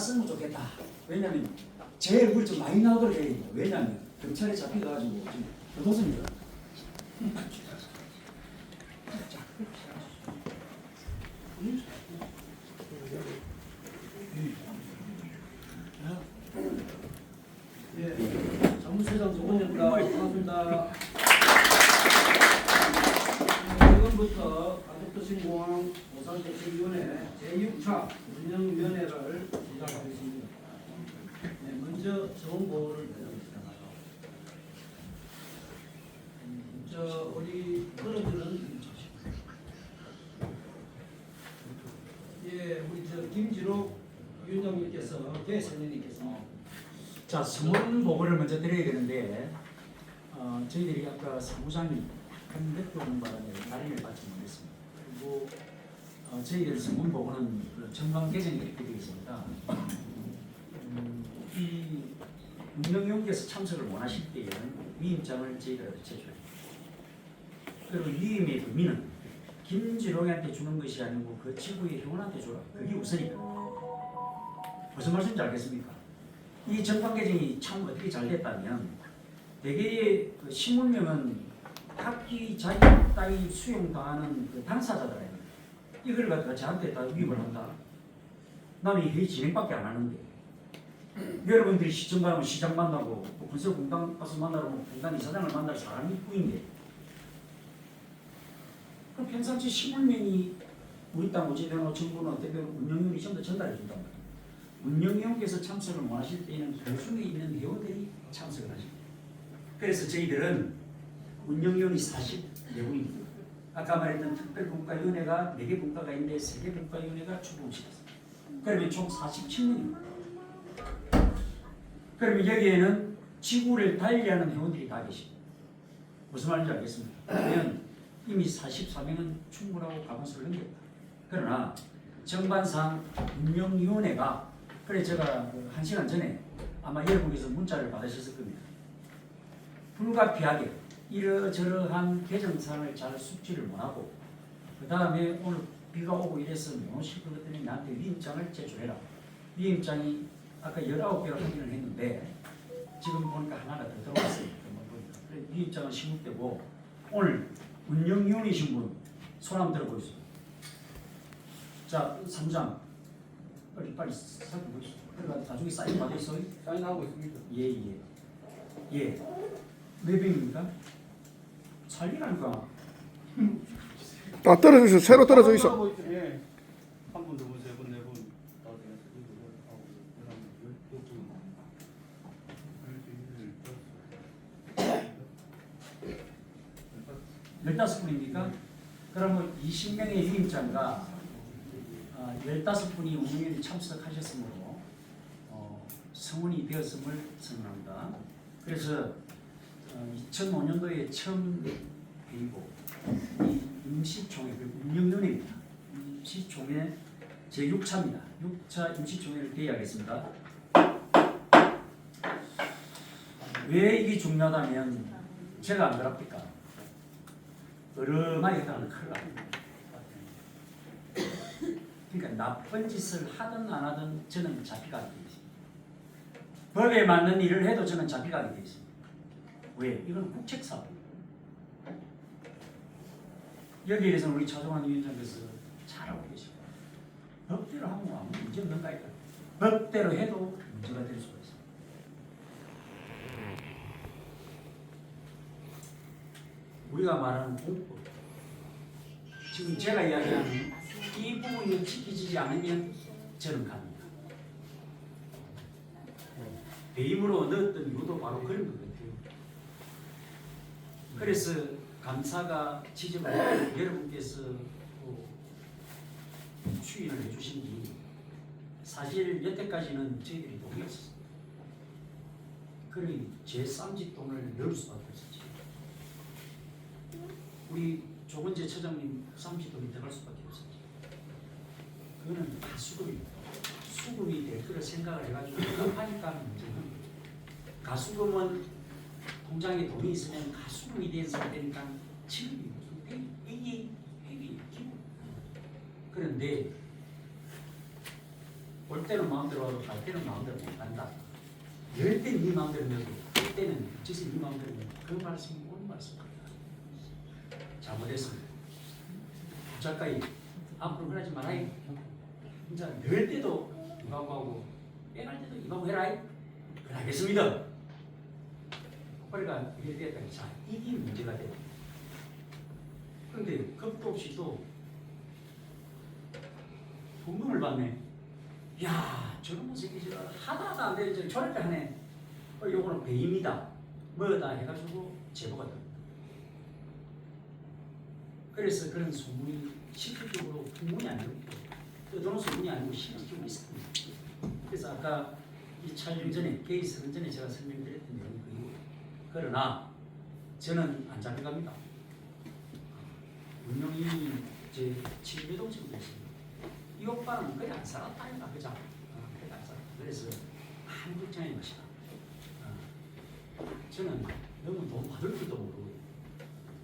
나왔으면 좋겠다. 왜냐면 제 얼굴 좀 많이 나오도록 해야 됩니다. 왜냐면 경찰에 잡혀가지고 좀 도둑입니다. 예, 정무실장 조건입니다. 반갑습니다. 지금부터 가족도시공항 보상대책위원회 제6차 운영위원회를 시작하겠습니다. 네, 먼저 정보를 드리겠습니다. 우리 끌어주는 우리 김지록 위원장님께서 개선인님께서 자, 성원 보고를 먼저 드려야 되는데 저희들이 아까 사무장이 약간 늦게 오는 바람에 발의를 받지 못했습니다. 그리고 저희들 성원 보고는 정관 개정이 이렇게 되어 있습니다. 이 운영위원께서 참석을 원하실 때에는 위임장을 저희가 제출해요. 그리고 위임의 의미는 김지롱이한테 주는 것이 아니고 그 지구의 회원한테 줘라. 그게 우선이다. 무슨 말씀인지 알겠습니까? 이 정관 개정이 참 어떻게 잘 됐다면 대개의 그 신문명은 각기 자기 땅이 수용당하는 그 당사자들 이걸 갖다가 저한테 다 위임을 한다. 나는 이 회의 진행밖에 안 하는데 여러분들이 시청 가면 시장 만나고 군수공단 가서 만나고 공단 이사장을 만날 사람이 뿐인데 그럼 평상시 신문명이 우리 땅 어찌되나 정부는 어떻게 운영위원이 전부 전달해 준단 말이에요. 운영위원께서 참석을 원하실 때에는 그 중에 있는 회원들이 참석을 하십니다. 그래서 저희들은 운영위원이 44분입니다. 아까 말했던 특별분과위원회가 4개 분과가 있는데 3개 분과위원회가 출범시켰습니다. 그러면 총 47명입니다. 그러면 여기에는 지구를 달리하는 회원들이 다 계십니다. 무슨 말인지 알겠습니까? 그러면 이미 44명은 충분하고 가만수를 넘겼다. 그러나 정반상 운영위원회가 그래 제가 1시간 전에 아마 여러분께서 문자를 받으셨을 겁니다. 불가피하게 이러저러한 개정사항을 잘 숙지를 못하고 그 다음에 오늘 비가 오고 이래서 못 오실 것 같더니 나한테 위임장을 제출해라. 위임장이 아까 19개를 확인을 했는데 지금 보니까 하나가 더 들어왔어요. 그래 위임장은 신고되고 오늘 운영위원이신 분 손 한번 들어보겠습니다. 자, 사무장 빨리 살펴보시죠. 그러니까 나중에 사인 받을 수 사인하고 있습니다. 예. 몇 병입니까? 살리라니까. 떨어져 있어. 새로 떨어져 있어. 예. 한 분, 두 분, 세 분, 네 분, 다섯, 여섯, 15분입니까? 그러면 20명의 위임장과 15분이 운영위원회 참석하셨으므로 성원이 되었음을 선언합니다. 그래서 2005년도에 처음 회의고 이 임시총회, 운영위원회입니다. 임시총회 제6차입니다. 6차 임시총회를 개의하겠습니다. 왜 이게 중요하다면 제가 안 그럽니까? 얼마나 했다는 큰일 납니다. 그러니까 나쁜 짓을 하든 안 하든 저는 잡혀가게 되어 있습니다. 법에 맞는 일을 해도 저는 잡혀가게 되어 있습니다. 왜? 이건 국책사고. 여기에 대해서는 우리 차종환 위원장께서 잘하고 계십니다. 법대로 하면 아무 문제 없는가 이까 법대로 해도 문제가 될 수가 있습니다. 우리가 말하는 공법, 지금 제가 이야기하는 이 부분이 지켜지지 않으면 저는 갑니다. 배임으로 넣었던 이유도 바로 그런 것 같아요. 그래서 감사가 지적을 하고 여러분께서 추인을 해주신 게 사실 여태까지는 저희들이 동의했었습니다. 그러니 제 쌈짓돈을 넣을 수밖에 없었지. 우리 조건재 처장님 쌈짓돈이 들어갈 수밖에 없었지. 그거는 다 수급입니다. 수급이 될 거를 생각을 해가지고 급하니까 문제는 가수금은 통장에 돈이 있으면 가수금이 된 상태니까 지급이 무슨 회계 기본. 그런데 올 때는 마음대로 하고 갈 때는 마음대로 못 간다. 열 때는 네 마음대로 내고 할 때는 어째서 네 마음대로 내고 그 말씀이 옳은 말씀입니다. 잘못했습니다. 작가이 앞으로 그러지 말아요. 진짜 열 때도 이방구 하고 빼갈 때도 이방구 해라. 그래 하겠습니다. 그러니까 이렇게 됐다. 자, 이게 문제가 돼. 그런데 겁도 없이 또 돈을 받네. 야, 저런 새끼 저 하나도 안 돼. 저렇게 하네. 요거는 배임이다. 뭐다 해가지고 제보가 됩니다. 그래서 그런 소문이 실질적으로 풍문이 아니고 떠도는 소문이 아니고 실질적으로 있습니다. 그래서 아까 이 촬영 전에 개의선 전에 제가 설명드렸던 내용이 그리고 그러나 저는 안 잡혀갑니다. 운명이 제 친배도 지금 됐습니다. 이 오빠는 거의 안 살았다니까 그죠? 거의 안 살았다. 그래서 아무 걱정이 마시다. 저는 너무 돈 받을 줄도 모르고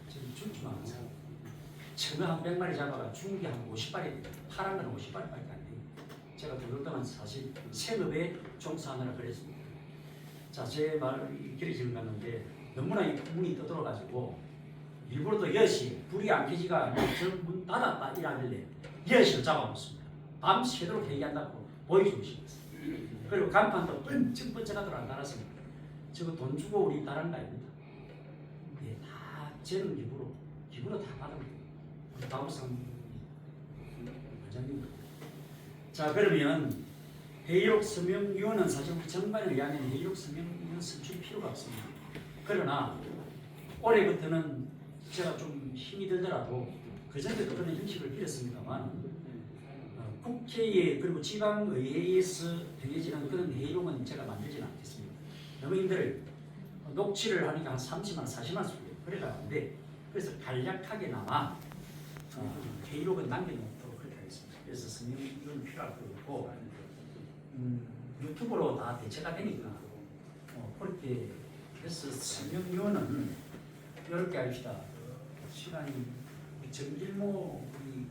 저는 죽지만 않아요. 처음에 한 100마리 잡아가 죽은 게 한 50발이 파란 건 50발밖에 안 돼요. 제가 그것 동안 사실 생업에 종사하느라 그랬습니다. 자, 제 말을 길어지는 갔는데 너무나 이 문이 떠들어가지고 일부러 또 10시 불이 안 켜지가 저 문 닫았다 이러길래 10시를 잡아놓습니다. 밤새도록 회의한다고 보여주고 싶었어요. 그리고 간판도 번쩍번쩍하도록 안 달았습니다. 저거 돈 주고 우리 다른 거 아닙니다. 예, 다 저는 기부로 다 받은 거예요. 우리 다우상 원장님. 자, 그러면 회의록 서명위원은 사실 우리 정관에 의하면 회의록 서명위원 선출 필요가 없습니다. 그러나 올해부터는 제가 좀 힘이 들더라도 그전에도 그런 형식을 빌었습니다만 국회에 그리고 지방의회에서 정해지는 그런 회의록은 제가 만들지는 않겠습니다. 너무 힘들어요. 녹취를 하니까 한 30만 40만 원 그래가 안 돼. 그래서 간략하게나마 회의록은 남겨놓도록 그렇게 하겠습니다. 그래서 서명위원은 필요할 것 같고 유튜브로 다 대체가 되니까 그렇게 해서 서명위원은 이렇게 합시다. 시간이 정길모 우리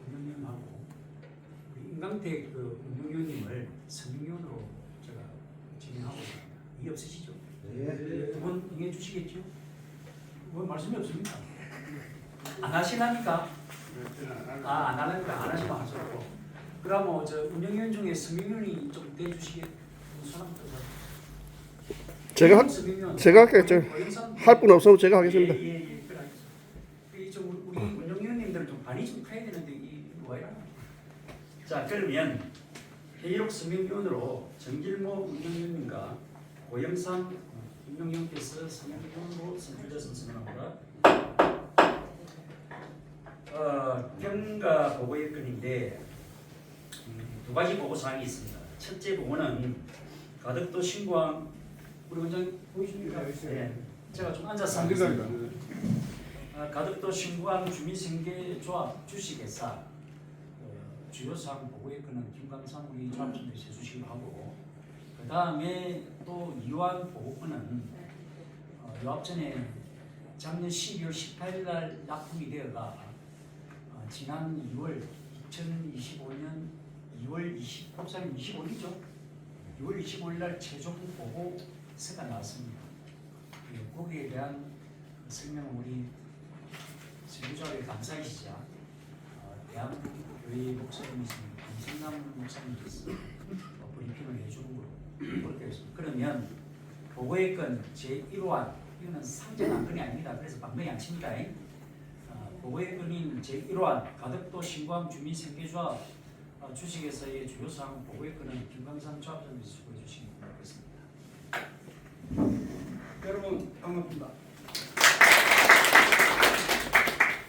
운영위원하고 우리 임강택 그 운영위원님을 서명위원으로 제가 진행하고 있습니다. 이해 없으시죠? 네. 두 분 응해 주시겠죠? 뭐 말씀이 없습니까? 안 하시랍니까? 안 하려니까 안 하시면 할 수 없고. 그러면 저 운영위원 중에 서명위원이 좀 대주시겠? 사람 제가 할게요. 할 분 없으면 제가 하겠습니다. 예, 그래 알겠습니다. 우리 운영위원님들은 좀 반이 좀 커야 되는데 이 뭐야? 자, 그러면 회의록 서명위원으로 정길모 운영위원님과 고영상 운영위원께서 서명위원으로 선출돼서 선언합니다. 평가 보고의 건인데 두 가지 보고 사항이 있습니다. 첫째 보고는 가덕도 신고항 우리 원장 보이십니까? 네. 제가 좀 앉아서 하겠습니다. 가덕도 신고항 주민생계조합 주식회사 주요 사항 보고의 건은 김강상 우리 조합장님이 제수식을 하고 그 다음에 또 이완 보고건은 요 앞전에 작년 12월 18일 날 납품이 되어가 지난 2월 2025년 2월 25일이죠. 2월 25일 날 최종 보고서가 나왔습니다. 거기에 대한 설명은 우리 세부조합의 감사이시자 대한교회 목사님이십니다. 김성남 목사님께서 브리핑을 해주는 걸로 그렇게 했습니다. 그러면 보고의 건 제1호안 이거는 상정 안건이 아닙니다. 그래서 방법이 안 칩니다. 보고의 건인 제1호안 가덕도 신고항 주민생계조합 주식회사의 주요사항 보고의 건은 김광산 조합장님이 수고해 주시기 바라겠습니다. 여러분 반갑습니다.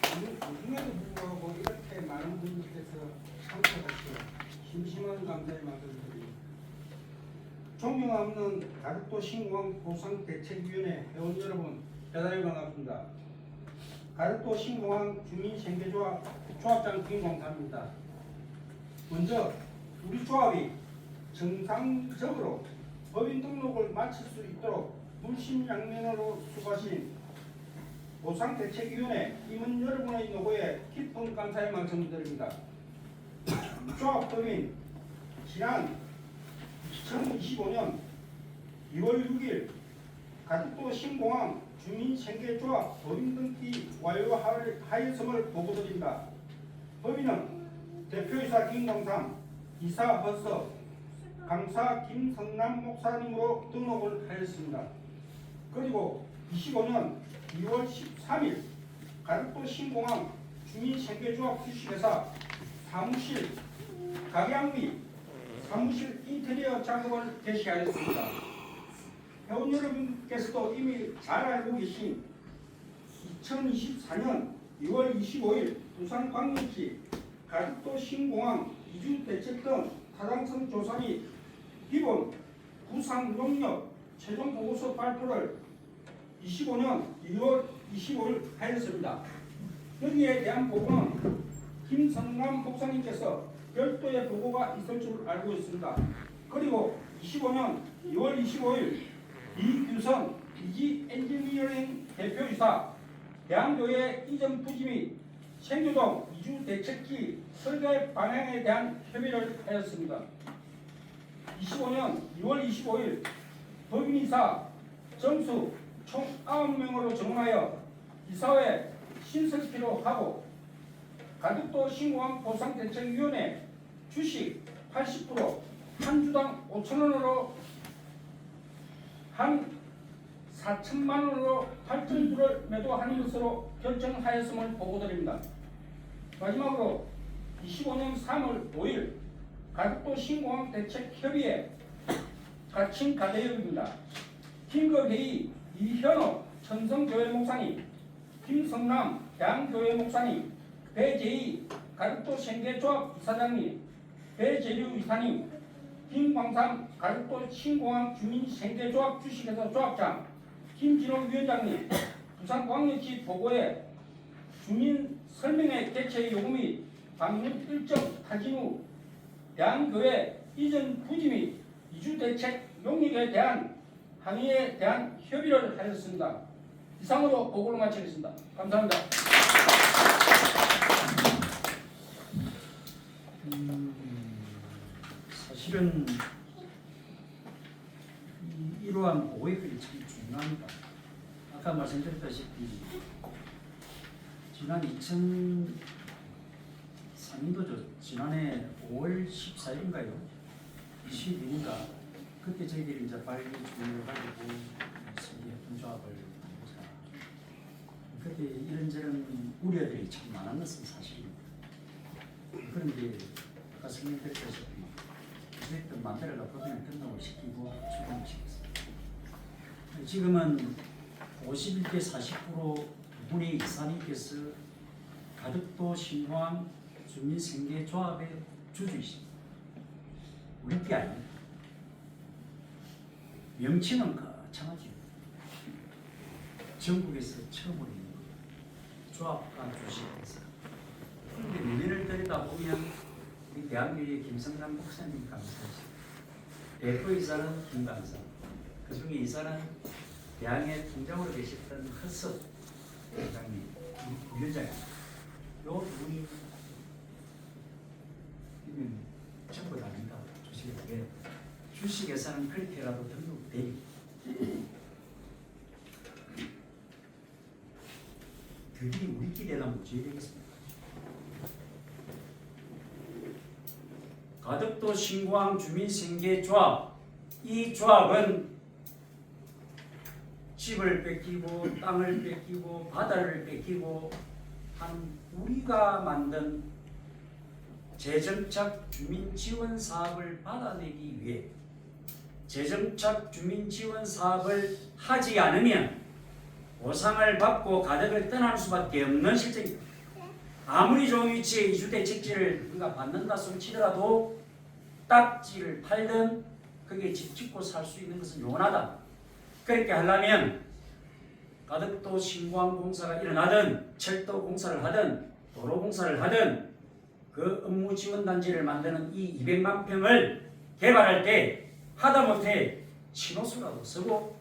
그럼에도 불구하고 이렇게 많은 분들께서 참석하시고 심심한 감사의 말씀을 드립니다. 존경하는 가덕도 신고항 보상대책위원회 회원 여러분 대단히 반갑습니다. 가덕도 신고항 주민생계조합 조합장 김광삼입니다. 먼저 우리 조합이 정상적으로 법인 등록을 마칠 수 있도록 물심양면으로 수고하신 보상대책위원회 임원 여러분의 노고에 깊은 감사의 말씀을 드립니다. 조합법인 지난 2025년 2월 6일 가덕도 신공항 주민생계조합 법인 등기 완료하였음을 보고드립니다. 법인은 대표이사 김광삼, 이사 허석, 강사 김성남 목사님으로 등록을 하였습니다. 그리고 25년 2월 13일 가덕도 신공항 주민생계조합 주식회사 사무실 각양 및 사무실 인테리어 작업을 개시하였습니다. 회원 여러분께서도 이미 잘 알고 계신 2024년 2월 25일 부산광역시 가덕도 신공항 이주대책 등 타당성 조사 및 기본 구상 용역 최종 보고서 발표를 25년 2월 25일 하였습니다. 여기에 대한 보고는 김성남 목사님께서 별도의 보고가 있을 줄 알고 있습니다. 그리고 25년 2월 25일 이규선 이지 엔지니어링 대표이사 대한교회 이전 부지 및 생교동 이주 대책기 설계 방향에 대한 협의를 하였습니다. 25년 2월 25일 법인이사 정수 총 9명으로 정원하여 이사회 신설키로 하고 가덕도 신공항 보상대책위원회 주식 80% 한 주당 5,000원으로 한 4천만 원으로 8,000주를 매도하는 것으로 결정하였음을 보고드립니다. 마지막으로 25년 3월 5일 가덕도 신공항 대책협의회 가칭 가대협입니다. 긴급회의 이현옥 천성교회 목사님, 김성남 대한교회 목사님, 배재희 가덕도 생계조합 이사장님, 배재류 이사님, 김광삼 가덕도 신공항 주민생계조합 주식회사 조합장, 김진호 위원장님, 부산광역시 보고에 주민 설명회 개최 요구 및 방문 일정 타진 후 대한교회 이전 부지 및 이주대책 용역에 대한 항의에 대한 협의를 하였습니다. 이상으로 보고를 마치겠습니다. 감사합니다. 사실은 이러한 보고액들이 참 중요합니다. 아까 말씀드렸다시피 지난 2003년도죠. 지난해 5월 14일인가요? 20일인가 그때 저희들이 이제 빨리 준비를 가지고 협동조합을 하고자 그때 이런저런 우려들이 참 많은 것은 사실입니다. 그런데 아까 설명드렸다시피 그랬던 만들어가 법인을 등록을 시키고 출범을 시켰습니다. 지금은 51대 40% 분의 이사님께서 가덕도 신공항 주민생계조합의 주주이십니다. 우리 게 아닙니다. 명칭은 거창하죠. 전국에서 처음으로 있는 거예요. 조합과 주식회사. 그런데 면면을 들여다보면 우리 대한교회 김성남 목사님 감사하시고 대표이사는 김강사, 그 중에 이사는 대항의 통장으로 계셨던 허석 회장님, 부위원장입니다. 요 두 분이 전부 다릅니다. 주식에 주식에서는 그렇게라도 등록되니 그들이 우리끼리 하면 어찌 되겠습니까? 가덕도 신공항 주민생계조합, 이 조합은 집을 뺏기고 땅을 뺏기고 바다를 뺏기고 한 우리가 만든 재정착 주민 지원 사업을 받아내기 위해 재정착 주민 지원 사업을 하지 않으면 보상을 받고 가덕을 떠날 수밖에 없는 실정입니다. 아무리 좋은 위치에 이주대책지를 우리가 받는다 손치더라도 딱지를 팔든 거기에 집 짓고 살 수 있는 것은 요원하다. 그렇게 하려면 가덕도 신공항 공사가 일어나든 철도 공사를 하든 도로 공사를 하든 그 업무 지원 단지를 만드는 이 200만 평을 개발할 때 하다못해 신호수라도 쓰고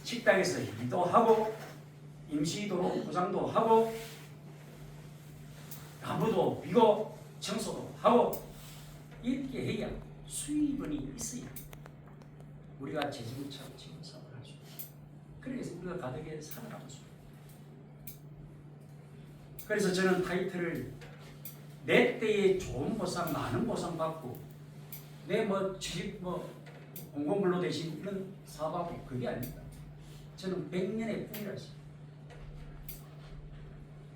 식당에서 일도 하고 임시도로 포장도 하고 나무도 비고 청소도 하고 이렇게 해야 수입원이 있어야 우리가 재정착 지원 사업을 할 수 있다. 그래서 우리가 가덕에 살아남을 수 있다. 그래서 저는 타이틀을 내 때에 좋은 보상, 많은 보상 받고 내 공공근로 대신 이런 사업하고 그게 아닙니다. 저는 100년의 꿈이라서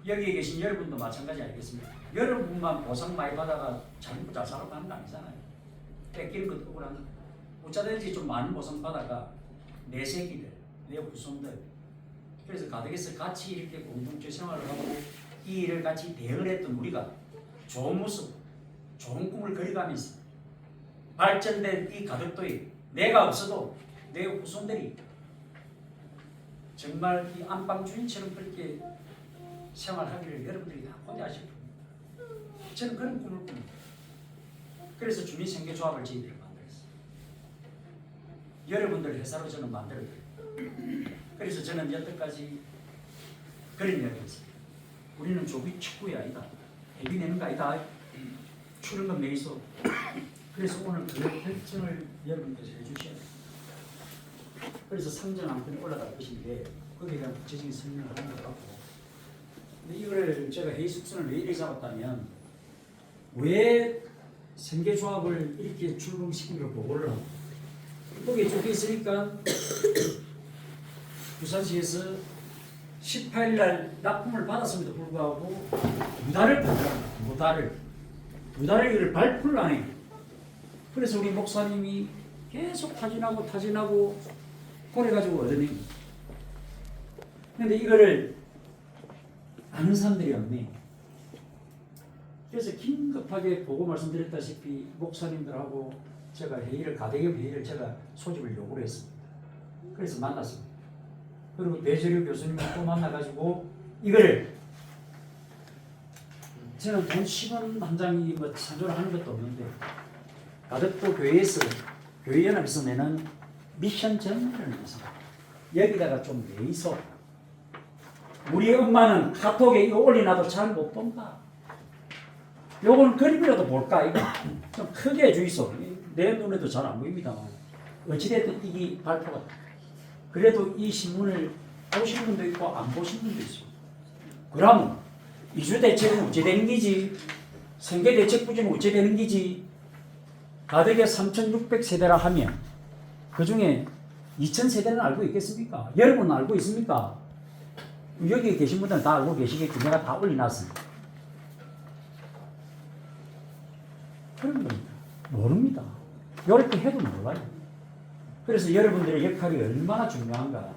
여기에 계신 여러분도 마찬가지 아니겠습니까? 여러분만 보상 많이 받아가 잘못 잘 살아가는 하는 거 아니잖아요. 뺏기는 것도 억울한 거. 어쩌든지 좀 많은 보상 받아가 내 새끼들, 내 후손들. 그래서 가덕에서 같이 이렇게 공동체 생활을 하고 이 일을 같이 대응을 했던 우리가 좋은 모습, 좋은 꿈을 그려가면서 발전된 이 가덕도에 내가 없어도 내 후손들이 정말 이 안방 주인처럼 그렇게 생활하기를 여러분들이 다 고대하실 겁니다. 저는 그런 꿈을 꿉니다. 그래서 주민생계조합을 저희들이 만들었어요. 여러분들 회사로 저는 만들어드려요. 그래서 저는 여태까지 그런 이야기를 했습니다. 우리는 조기 축구이 아니다. 애비 내는 거 아니다. 추는 건 매이소. 그래서 오늘 그 결정을 여러분들이 해주셔야 돼요. 그래서 상정 안건이 올라갈 것인데 거기에 대한 구체적인 설명을 하는 것 같고, 근데 이거를 제가 회의 숙선을 왜 이렇게 잡았다면 왜 생계조합을 이렇게 출범시킨 걸 보고를 하고 거기에 적혀 있으니까 부산시에서 18일 날 납품을 받았음에도 불구하고 두 달을 이걸 발표를 안 해요. 그래서 우리 목사님이 계속 타진하고 그래가지고 얻어냅니다. 근데 이거를 아는 사람들이 없네. 그래서 긴급하게 보고 말씀드렸다시피 목사님들하고 제가 가대겸 회의를 제가 소집을 요구를 했습니다. 그래서 만났습니다. 그리고 배재료 교수님을 또 만나가지고 이거를 저는 돈 10원 한 장이 찬조를 하는 것도 없는데 가덕도 교회에서 교회연합에서 내는 미션 전문을 내서 여기다가 좀 내있어. 우리 엄마는 카톡에 이거 올려놔도 잘 못 본다. 요건 그림이라도 볼까 이거 좀 크게 해주이소. 내 눈에도 잘 안 보입니다만 어찌됐든 이게 발표가 그래도 이 신문을 보신 분도 있고 안 보신 분도 있어. 그럼 이주대책은 어찌 되는 기지? 생계대책부지는 어찌 되는 기지? 가덕에 3,600세대라 하면 그 중에 2,000세대는 알고 있겠습니까? 여러분은 알고 있습니까? 여기 계신 분들은 다 알고 계시겠지. 내가 다 올려놨습니다. 그런 겁니다. 모릅니다. 이렇게 해도 몰라요. 그래서 여러분들의 역할이 얼마나 중요한가.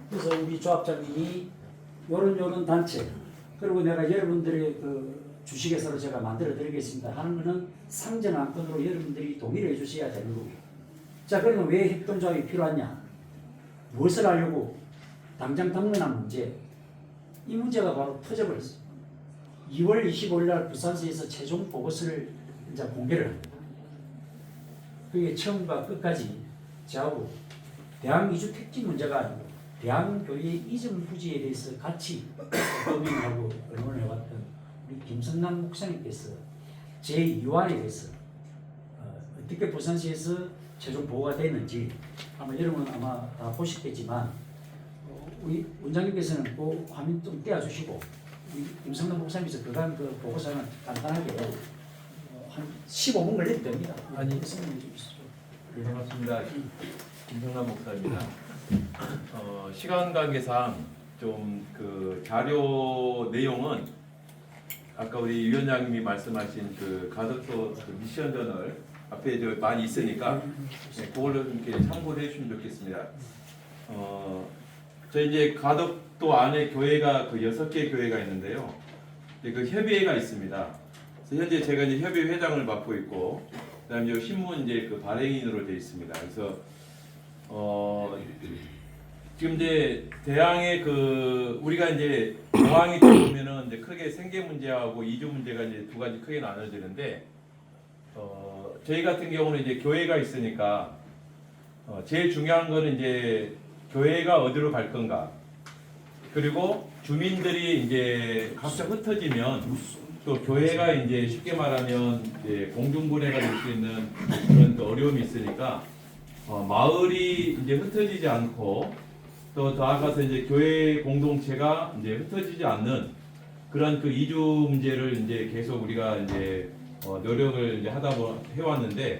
그래서 우리 조합장님이 요런 단체 그리고 내가 여러분들의 그 주식회사로 제가 만들어 드리겠습니다 하는 거는 상전 안건으로 여러분들이 동의를 해주셔야 되는 거고. 자, 그러면 왜 협동조합이 필요하냐? 무엇을 하려고? 당장 당면한 문제. 이 문제가 바로 터져버렸어요. 2월 25일 날 부산시에서 최종 보고서를 이제 공개를 합니다. 그게 처음과 끝까지 저하고 대학 이주 택지 문제가 아니고 대한교회의 이전 부지에 대해서 같이 고민하고 의논을 해왔던 우리 김성남 목사님께서 제2환에 대해서 어떻게 부산시에서 최종 보고가 됐는지 아마 여러분 아마 다 보셨겠지만 우리 원장님께서는 그 화면 좀 떼어주시고 김성남 목사님께서 그간 그 보고서는 간단하게 한 15분 걸려도 됩니다. 아니, 설명해 주시죠. 네, 반갑습니다. 김성남 목사입니다. 시간 관계상 좀 그 자료 내용은 아까 우리 위원장님이 말씀하신 그 가덕도 그 미션 저널 앞에 저 많이 있으니까 네, 그걸로 좀 이렇게 참고를 해주시면 좋겠습니다. 저희 이제 가덕도 안에 교회가 그 6개 교회가 있는데요. 이제 그 협의회가 있습니다. 그래서 현재 제가 이제 협의회 회장을 맡고 있고, 그다음에 이제 신문 이제 그 발행인으로 되어 있습니다. 그래서 지금 이제 대항의 그 우리가 이제 공항이 되면은 이제 크게 생계 문제하고 이주 문제가 이제 두 가지 크게 나눠지는데, 저희 같은 경우는 이제 교회가 있으니까 제일 중요한 거는 이제 교회가 어디로 갈 건가, 그리고 주민들이 이제 각자 흩어지면 또 교회가 이제 쉽게 말하면 이제 공중분해가 될 수 있는 그런 그 어려움이 있으니까 마을이 이제 흩어지지 않고 또 나아가서 이제 교회 공동체가 이제 흩어지지 않는 그런 그 이주 문제를 이제 계속 우리가 이제 노력을 이제 해왔는데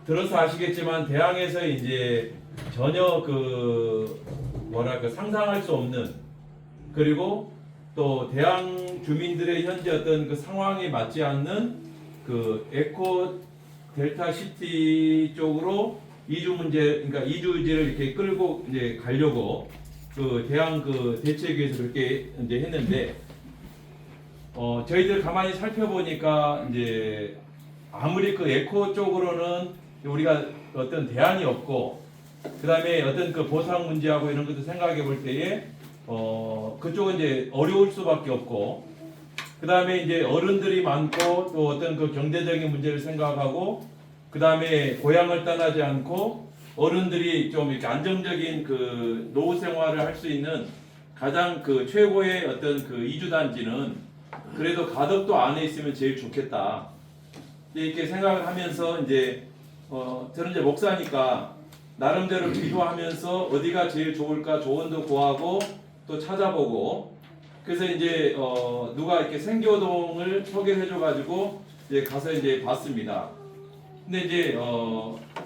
들어서 아시겠지만 대항에서 이제 전혀 그 뭐랄까 상상할 수 없는 그리고 또 대항 주민들의 현재 어떤 그 상황에 맞지 않는 그 에코 델타 시티 쪽으로 이주 문제 그러니까 이주지를 이렇게 끌고 이제 가려고 그 대항 그 대책위에서 그렇게 이제 했는데 저희들 가만히 살펴보니까 이제 아무리 그 에코 쪽으로는 우리가 어떤 대안이 없고 그 다음에 어떤 그 보상 문제하고 이런 것도 생각해 볼 때에 그쪽은 이제 어려울 수밖에 없고 그 다음에 이제 어른들이 많고 또 어떤 그 경제적인 문제를 생각하고 그 다음에 고향을 떠나지 않고 어른들이 좀 이렇게 안정적인 그 노후 생활을 할 수 있는 가장 그 최고의 어떤 그 이주 단지는 그래도 가덕도 안에 있으면 제일 좋겠다 이렇게 생각을 하면서 이제 저는 이제 목사니까 나름대로 기도하면서 어디가 제일 좋을까 조언도 구하고 또 찾아보고 그래서 이제 누가 이렇게 생교동을 소개해줘 가지고 이제 가서 이제 봤습니다. 근데 이제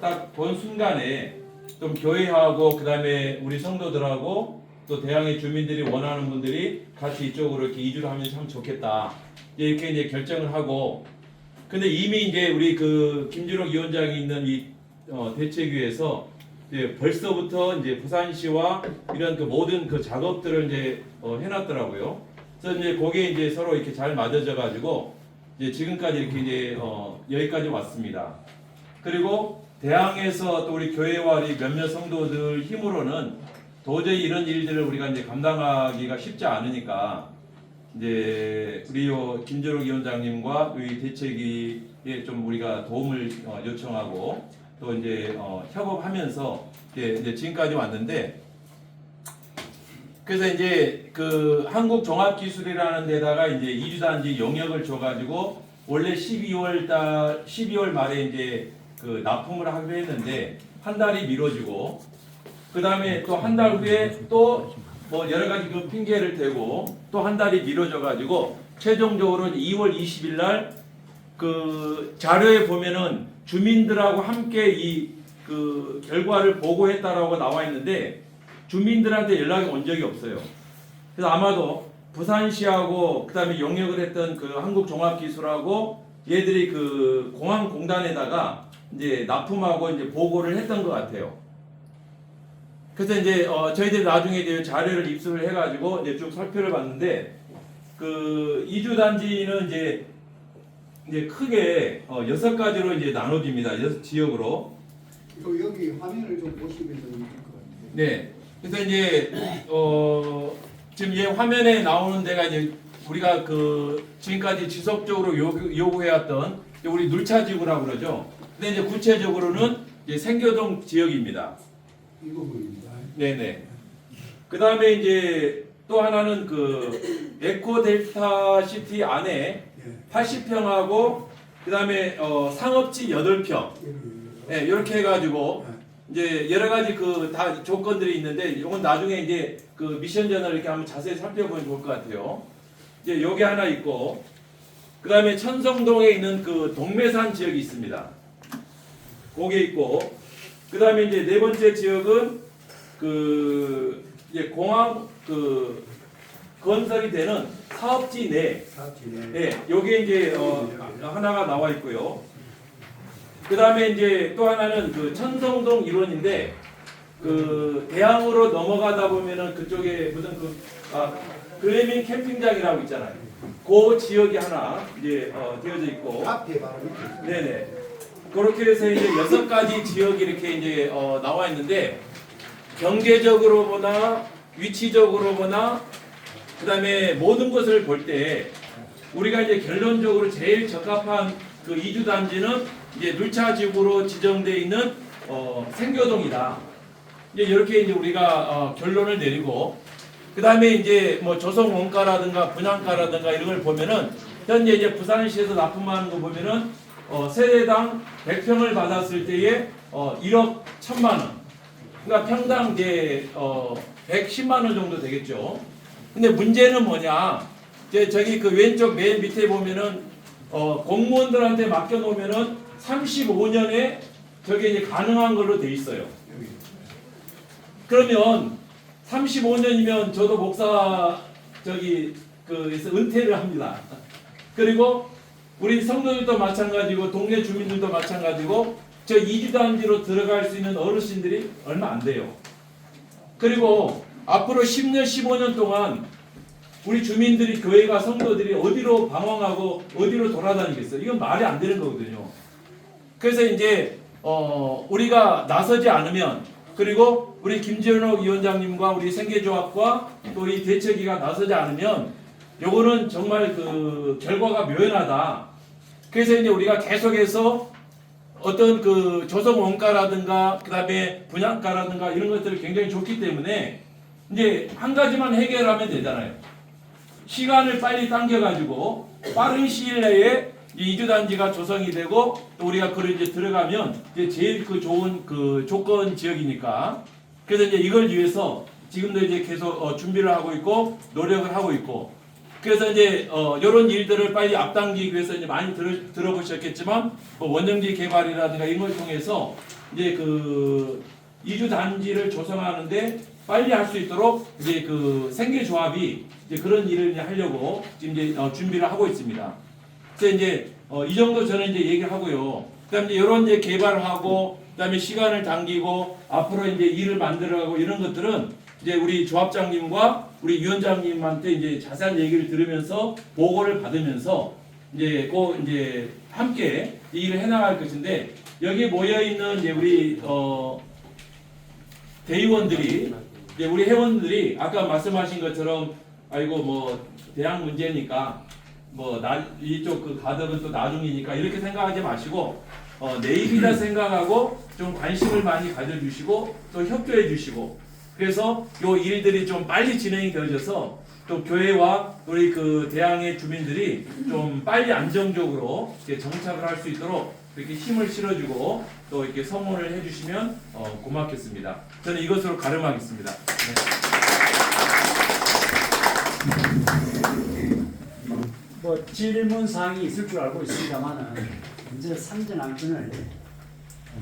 딱 본 순간에 좀 교회하고 그 다음에 우리 성도들하고 또 대항의 주민들이 원하는 분들이 같이 이쪽으로 이렇게 이주를 하면 참 좋겠다 이렇게 이제 결정을 하고 근데 이미 이제 우리 그 김준옥 위원장이 있는 이 대책위에서 이제 벌써부터 이제 부산시와 이런 그 모든 그 작업들을 이제 해놨더라고요. 그래서 이제 거기에 이제 서로 이렇게 잘 맞아져 가지고 이제 지금까지 이렇게 이제 여기까지 왔습니다. 그리고 대항에서 또 우리 교회와 우리 몇몇 성도들 힘으로는 도저히 이런 일들을 우리가 이제 감당하기가 쉽지 않으니까 이제 우리 김준옥 위원장님과 우리 대책위에 좀 우리가 도움을 요청하고 또 이제 협업하면서 이제 지금까지 왔는데 그래서 이제 그 한국종합기술이라는 데다가 이제 이주단지 용역을 줘가지고 원래 12월 말에 이제 그 납품을 하기로 했는데 한 달이 미뤄지고 그 다음에 또 한 달 후에 또 뭐 여러 가지 그 핑계를 대고 또 한 달이 미뤄져 가지고 최종적으로 2월 20일 날 그 자료에 보면은 주민들하고 함께 이 그 결과를 보고했다라고 나와 있는데 주민들한테 연락이 온 적이 없어요. 그래서 아마도 부산시하고 그다음에 용역을 했던 그 한국종합기술하고 얘들이 그 공항공단에다가 이제 납품하고 이제 보고를 했던 것 같아요. 그래서 이제 저희들이 나중에 이제 자료를 입수를 해가지고 이제 쭉 살펴를 봤는데 그 이주 단지는 이제 크게 6가지로 이제 나눠집니다. 6지역으로. 여기 화면을 좀 보시면 좀 좋을 것 같아요. 네. 그래서 이제 지금 이 화면에 나오는 데가 이제 우리가 그 지금까지 지속적으로 요구해왔던 우리 눌차지구라고 그러죠. 근데 이제 구체적으로는 이제 생교동 지역입니다. 이 부분입니다. 네네. 그 다음에 이제 또 하나는 그 에코 델타 시티 안에 80평하고 그 다음에 상업지 8평. 네, 이렇게 해가지고 이제 여러 가지 그 다 조건들이 있는데 이건 나중에 이제 그 미션 전을 이렇게 한번 자세히 살펴보면 좋을 것 같아요. 이제 여기 하나 있고 그 다음에 천성동에 있는 그 동매산 지역이 있습니다. 거기에 있고 그 다음에 이제 네 번째 지역은 그 이제 공항 그 건설이 되는 사업지 내, 네, 여기에 이제 하나가 나와 있고요. 그 다음에 이제 또 하나는 그 천성동 일원인데 그 대항으로 넘어가다 보면은 그쪽에 무슨 글래밍 캠핑장이라고 있잖아요. 그 지역이 하나 이제 되어져 있고. 앞에 바로 밑에. 네네. 그렇게 해서 이제 6가지 지역이 이렇게 이제 나와 있는데 경제적으로 보나 위치적으로 보나 그다음에 모든 것을 볼 때 우리가 이제 결론적으로 제일 적합한 그 이주 단지는 이제 눌차지구로 지정되어 있는 생교동이다. 이제 이렇게 이제 우리가 결론을 내리고 그 다음에 이제 뭐 조성 원가라든가 분양가라든가 이런 걸 보면은 현재 이제 부산시에서 납품하는 거 보면은 세대당 100평을 받았을 때에 1억 1천만 원. 그러니까 평당 이제 110만 원 정도 되겠죠. 근데 문제는 뭐냐? 저기 그 왼쪽 맨 밑에 보면은 공무원들한테 맡겨놓으면은 35년에 저게 이제 가능한 걸로 돼 있어요. 그러면 35년이면 저도 목사 그래서 은퇴를 합니다. 그리고 우리 성도들도 마찬가지고 동네 주민들도 마찬가지고 저 이주단지로 들어갈 수 있는 어르신들이 얼마 안 돼요. 그리고 앞으로 10년, 15년 동안 우리 주민들이 교회가 성도들이 어디로 방황하고 어디로 돌아다니겠어요? 이건 말이 안 되는 거거든요. 그래서 이제 우리가 나서지 않으면 그리고 우리 김재현옥 위원장님과 우리 생계조합과 또 우리 대책위가 나서지 않으면 요거는 정말 그 결과가 묘연하다. 그래서 이제 우리가 계속해서 어떤 그 조성 원가라든가 그다음에 분양가라든가 이런 것들이 굉장히 좋기 때문에 이제 한 가지만 해결하면 되잖아요. 시간을 빨리 당겨가지고 빠른 시일 내에 이주단지가 조성이 되고 또 우리가 그걸 이제 들어가면 이제 제일 그 좋은 그 조건 지역이니까 그래서 이제 이걸 위해서 지금도 이제 계속 준비를 하고 있고 노력을 하고 있고 그래서 이제 이런 일들을 빨리 앞당기기 위해서 이제 많이 들어보셨겠지만 뭐 원정지 개발이라든가 이런 걸 통해서 이제 그 이주 단지를 조성하는데 빨리 할 수 있도록 이제 그 생계조합이 이제 그런 일을 이제 하려고 지금 이제 준비를 하고 있습니다. 그래서 이제 이 정도 저는 이제 얘기를 하고요. 그다음에 이제 이런 이제 개발하고 그다음에 시간을 당기고 앞으로 이제 일을 만들어가고 이런 것들은 이제 우리 조합장님과 우리 위원장님한테 이제 자세한 얘기를 들으면서 보고를 받으면서 이제 꼭 이제 함께 일을 해나갈 것인데 여기 모여 있는 이제 우리 대의원들이 이제 우리 회원들이 아까 말씀하신 것처럼 아이고 뭐 대학 문제니까 뭐 이쪽 그 가덕은 또 나중이니까 이렇게 생각하지 마시고 내일이라 생각하고 좀 관심을 많이 가져주시고 또 협조해 주시고 그래서 요 일들이 좀 빨리 진행이 되어져서 또 교회와 우리 그 대항의 주민들이 좀 빨리 안정적으로 이렇게 정착을 할 수 있도록 이렇게 힘을 실어주고 또 이렇게 성원을 해주시면 고맙겠습니다. 저는 이것으로 가름하겠습니다. 네. 뭐 질문 사항이 있을 줄 알고 있습니다만은 먼저 상전안건을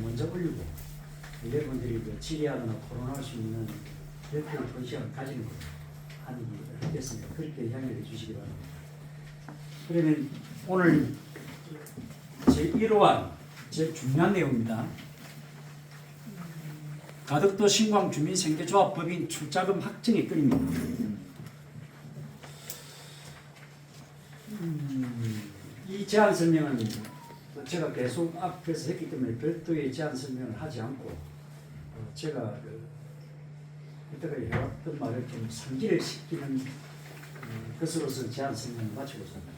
먼저 올리고 여러분들이 그 질의하거나 토론할 수 있는 별도의 그 시간을 가지는 거 하는 일을 하겠습니다. 그렇게 양해해 주시기 바랍니다. 그러면 오늘 제1호안 제일 중요한 내용입니다. 가덕도 신광 주민생계조합 법인 출자금 확정의 건입니다. 이 제안 설명은 제가 계속 앞에서 했기 때문에 별도의 제안 설명을 하지 않고 제가 이때까지 해왔던 말을 좀 상기를 시키는 것으로서 제안 설명을 마치고 있습니다.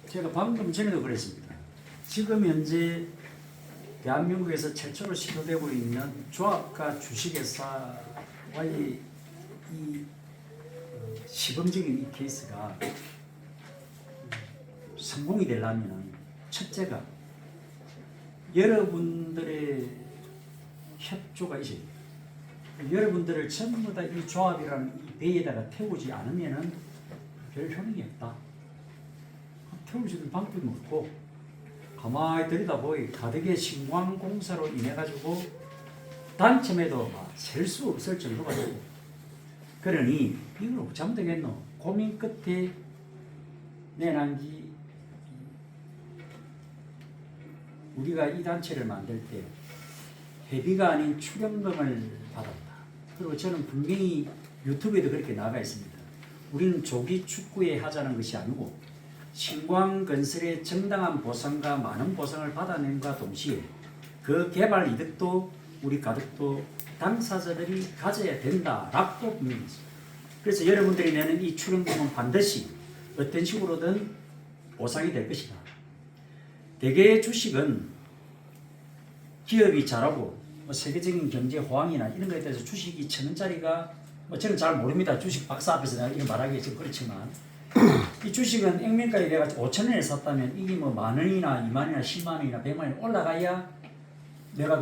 제가 방금 전에도 그랬습니다. 지금 현재 대한민국에서 최초로 시도되고 있는 조합과 주식회사와의 이 시범적인 이 케이스가 성공이 되려면 첫째가 여러분들의 협조가 있어야 돼요. 여러분들을 전부 다 이 조합이라는 이 배에다가 태우지 않으면 별 효능이 없다. 태울 수 있는 방법이 없고 가만히 들여다보니 가덕의 신광공사로 인해 가지고 단점에도 셀 수 없을 정도가 되고 그러니 이걸 어찌 하면 되겠노? 고민 끝에 내난지 우리가 이 단체를 만들 때 회비가 아닌 출연금을 받았다. 그리고 저는 분명히 유튜브에도 그렇게 나가 있습니다. 우리는 조기 축구에 하자는 것이 아니고 신광건설의 정당한 보상과 많은 보상을 받아낸과 동시에 그 개발 이득도 우리 가덕도 당사자들이 가져야 된다라고 분명히 있습니다. 그래서 여러분들이 내는 이 출연금은 반드시 어떤 식으로든 보상이 될 것이다. 대개의 주식은 기업이 잘하고 뭐 세계적인 경제 호황이나 이런 것에 대해서 주식이 1,000원짜리가 뭐 저는 잘 모릅니다. 주식 박사 앞에서 내가 이거 말하기 좀 그렇지만 이 주식은 액면가에 내가 5,000원에 샀다면 이게 뭐 10,000원이나 20,000원이나 100,000원이나 100,000원이 올라가야 내가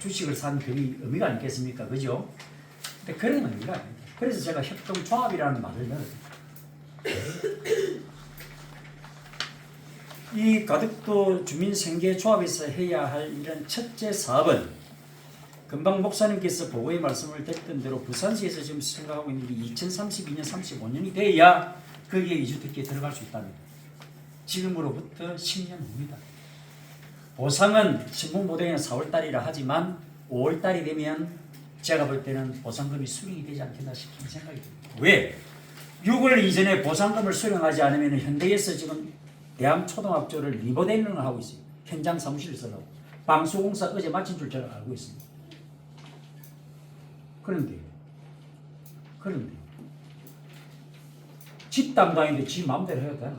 주식을 산 그게 의미가 있겠습니까? 그죠? 근데 그런 의미가 아닙니다. 그래서 제가 협동조합이라는 말을 넣어요. 이 가덕도 주민생계조합에서 해야 할 이런 첫째 사업은 금방 목사님께서 보고에 말씀을 드렸던 대로 부산시에서 지금 생각하고 있는 게 2032년, 35년이 돼야 거기에 이주택지에 들어갈 수 있답니다. 지금으로부터 10년 후입니다. 보상은 신분보장은 4월달이라 하지만 5월달이 되면 제가 볼 때는 보상금이 수령이 되지 않겠나 싶은 생각이 듭니다. 왜? 6월 이전에 보상금을 수령하지 않으면 현대에서 지금 대한초등학교를 리모델링을 하고 있어요. 현장 사무실을 쓰려고. 방수공사 어제 마친 줄 제가 알고 있습니다. 그런데 집 담당인데 지 마음대로 해야 되나?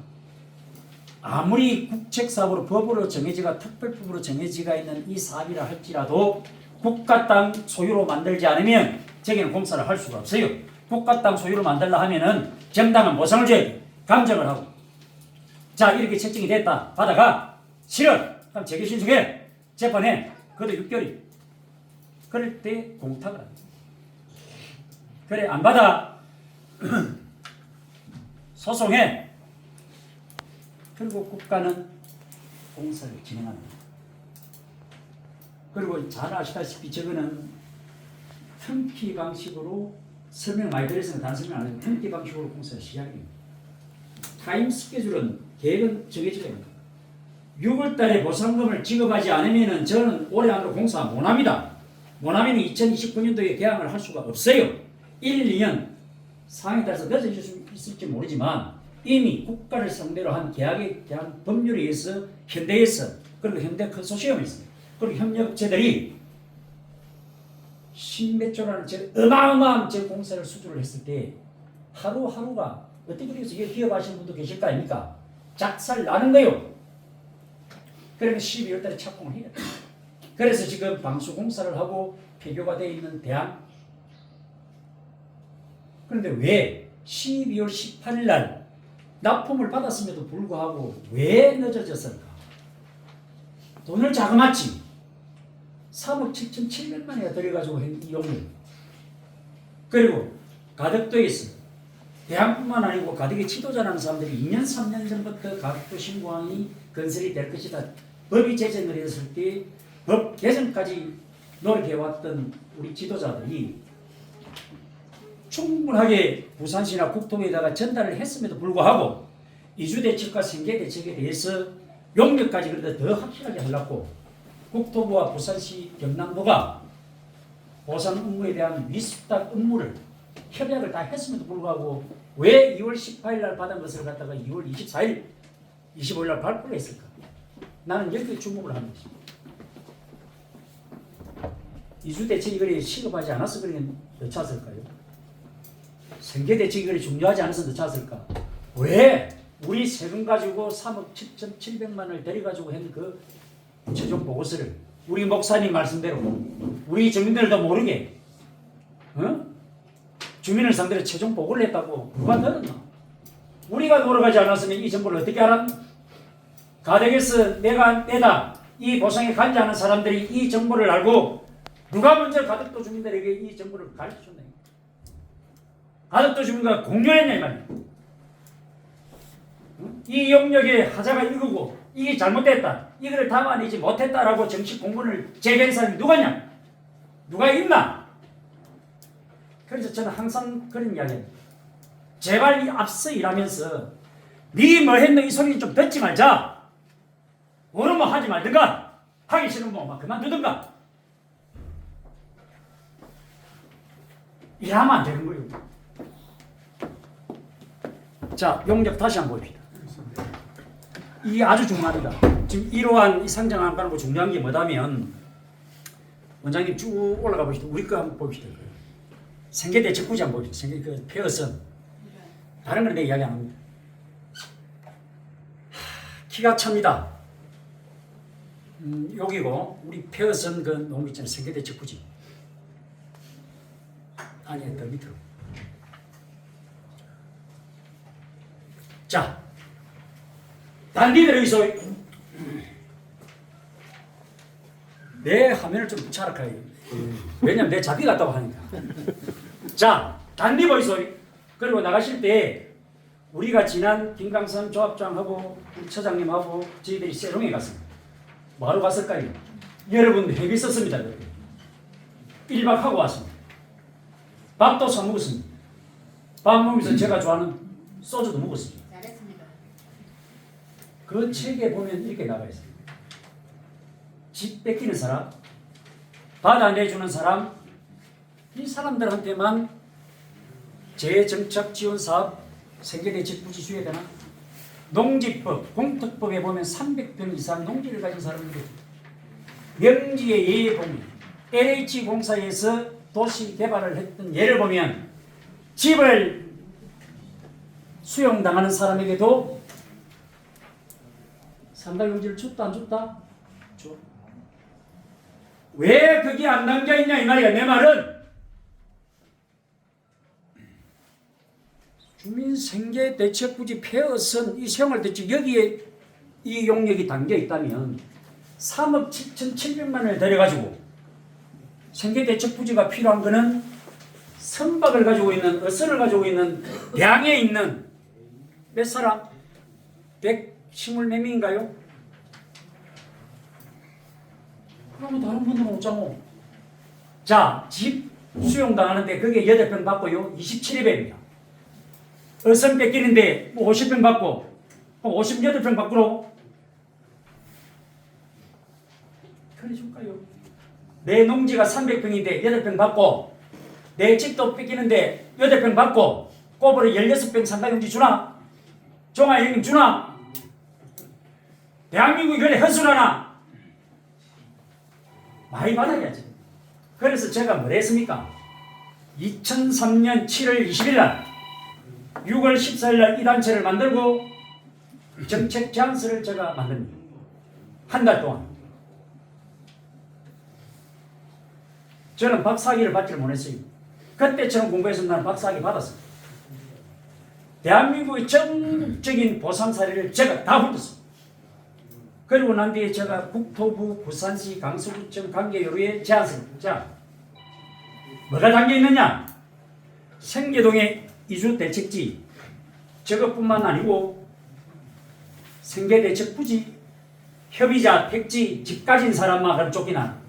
아무리 국책사업으로 법으로 정해지가 특별법으로 정해지가 있는 이 사업이라 할지라도 국가 땅 소유로 만들지 않으면 저기는 공사를 할 수가 없어요. 국가 땅 소유로 만들라 하면은 정당한 보상을 줘야 돼. 감정을 하고. 자, 이렇게 채증이 됐다. 받아가. 싫어. 그럼 재개 신청해. 재판해. 그것도 6개월이. 그럴 때 공탁을 합니다. 그래, 안 받아. 소송해. 그리고 국가는 공사를 진행합니다. 그리고 잘 아시다시피 저거는 턴키 방식으로 설명 많이 드렸으면 단설명 안 해도 턴키 방식으로 공사를 시작합니다. 타임 스케줄은 계획은 정해져야 합니다. 6월 달에 보상금을 지급하지 않으면 저는 올해 안으로 공사 못합니다. 못하면 2029년도에 개항을 할 수가 없어요. 1, 2년 상황에 따라서 늦어질 수 있을지 모르지만 이미 국가를 상대로 한 계약에 대한 법률에 의해서 현대에서 그리고 현대 컨소시엄이 있습니다. 그리고 협력업체들이 십몇 조라는 어마어마한 공사를 수주를 했을 때 하루하루가 어떻게 되겠어요? 이게 기업하시는 분도 계실 거 아닙니까? 작살 나는 거요. 그러면 12월 달에 착공을 해야 돼요. 그래서 지금 방수공사를 하고 폐교가 되어 있는 대안. 그런데 왜 12월 18일 날 납품을 받았음에도 불구하고 왜 늦어졌을까? 돈을 자그마치 3억 7,700만 원에 들여가지고 한 이용료. 그리고 가덕도에서 대학뿐만 아니고 가덕의 지도자라는 사람들이 2년 3년 전부터 가덕도 신공항이 건설이 될 것이다. 법이 제정을 했을 때 법 개정까지 노력해왔던 우리 지도자들이 충분하게 부산시나 국토부에다가 전달을 했음에도 불구하고 이주대책과 생계대책에 대해서 용역까지 그래도 더 확실하게 하려고 국토부와 부산시 경남도가 보상 업무에 대한 위수탁 업무를 협약을 다 했음에도 불구하고 왜 2월 18일 날 받은 것을 갖다가 2월 24일, 25일 날 발표를 했을까? 나는 여기에 주목을 하는 것입니다. 이주대책이 그리 시급하지 않아서 그러면 늦췄을까요? 생계대책이 그리 중요하지 않아서 늦췄을까? 왜 우리 세금 가지고 3억 7,700만 원을 데려가지고 한 그 최종 보고서를 우리 목사님 말씀대로 우리 주민들도 모르게 주민을 상대로 최종 보고를 했다고 누가 들었나? 우리가 돌아가지 않았으면 이 정보를 어떻게 알았나? 가덕에서 내다 이 보상에 관여하는 않은 사람들이 이 정보를 알고 누가 먼저 가덕도 주민들에게 이 정보를 가르쳐줬나? 가덕도 주민과 공유했냐 이 말이야. 이 영역의 하자가 이거고 이게 잘못됐다. 이거를 담아내지 못했다라고 정식 공문을 제기한 사람이 누가냐? 누가 있나? 그래서 저는 항상 그런 이야기합니다. 제발 이 앞서 일하면서 네 뭐 했노 이 소리 좀 듣지 말자. 모르면 하지 말든가. 하기 싫으면 막 그만두든가. 이러면 안 되는 거예요. 자, 용역 다시 한번 봅시다. 이게 아주 중요합니다. 지금 이러한 이 상장 안 가는 거 중요한 게 뭐다면 원장님 쭉 올라가 보시다. 우리 거 한번 봅시다. 생계대책 구지 한번 봅시다. 생계 그 폐허선. 다른 건 내 이야기 안 합니다. 기가 찹니다. 여기고 우리 폐허선 그 농구 있잖아요. 생계대책 부지. 아니 더 밑으로. 자, 단디들 여기서 내 화면을 좀 붙여라. 왜냐면 내 잡이 같다고 하니까. 자, 단디 보이소. 그리고 나가실 때 우리가 지난 김강선 조합장하고 우리 처장님하고 저희들이 세롱에 갔습니다. 뭐하러 갔을까요? 여러분 회비 썼습니다. 1박 하고 왔습니다. 밥도 사 먹었습니다. 밥 먹으면서 제가 좋아하는 소주도 먹었습니다. 잘했습니다. 그 책에 보면 이렇게 나와 있습니다. 집 뺏기는 사람, 받아내주는 사람, 이 사람들한테만 재정착 지원 사업 생계대책 부지 주어야 되나? 농지법, 공특법에 보면 300평 이상 농지를 가진 사람들이 명지의 예에 보면 LH공사에서 도시 개발을 했던 예를 보면 집을 수용당하는 사람에게도 상가용지를 줬다 안 줬다? 줘. 왜 그게 안 담겨있냐 이 말이야. 내 말은 주민생계대책부지 폐허선 이 생활대책 여기에 이 용역이 담겨있다면 3억 7,700만 원을 들여가지고 생계대책부지가 필요한 거는 선박을 가지고 있는 어선을 가지고 있는 배항에 있는 몇 사람? 120몇 명인가요? 그러면 다른 분들은 없잖아. 자, 집 수용당하는데 그게 8평 받고요 27회입니다. 어선 뺏기는데 뭐 50평 받고 58평 받고로 그래 줄까요? 내 농지가 300평인데 8평 받고 내 집도 뺏기는데 8평 받고 꼽으로 16평 상가용지 주나? 종아 형님 주나? 대한민국이 그래 허술하나? 많이 받아야지. 그래서 제가 뭘 했습니까? 2003년 7월 20일 날 6월 14일 날 이 단체를 만들고 정책 제안서를 제가 만듭니다. 한 달 동안. 저는 박사학위를 받지를 못했어요. 그때처럼 공부해서 나는 박사학위 받았어요. 대한민국의 전국적인 보상 사례를 제가 다 훑었어요. 그리고 난 뒤에 제가 국토부, 부산시, 강서구청 관계요리에 제안서를. 자, 뭐가 담겨 있느냐? 생계동의 이주대책지 저것뿐만 아니고 생계대책부지 협의자, 택지, 집 가진 사람만 쫓기나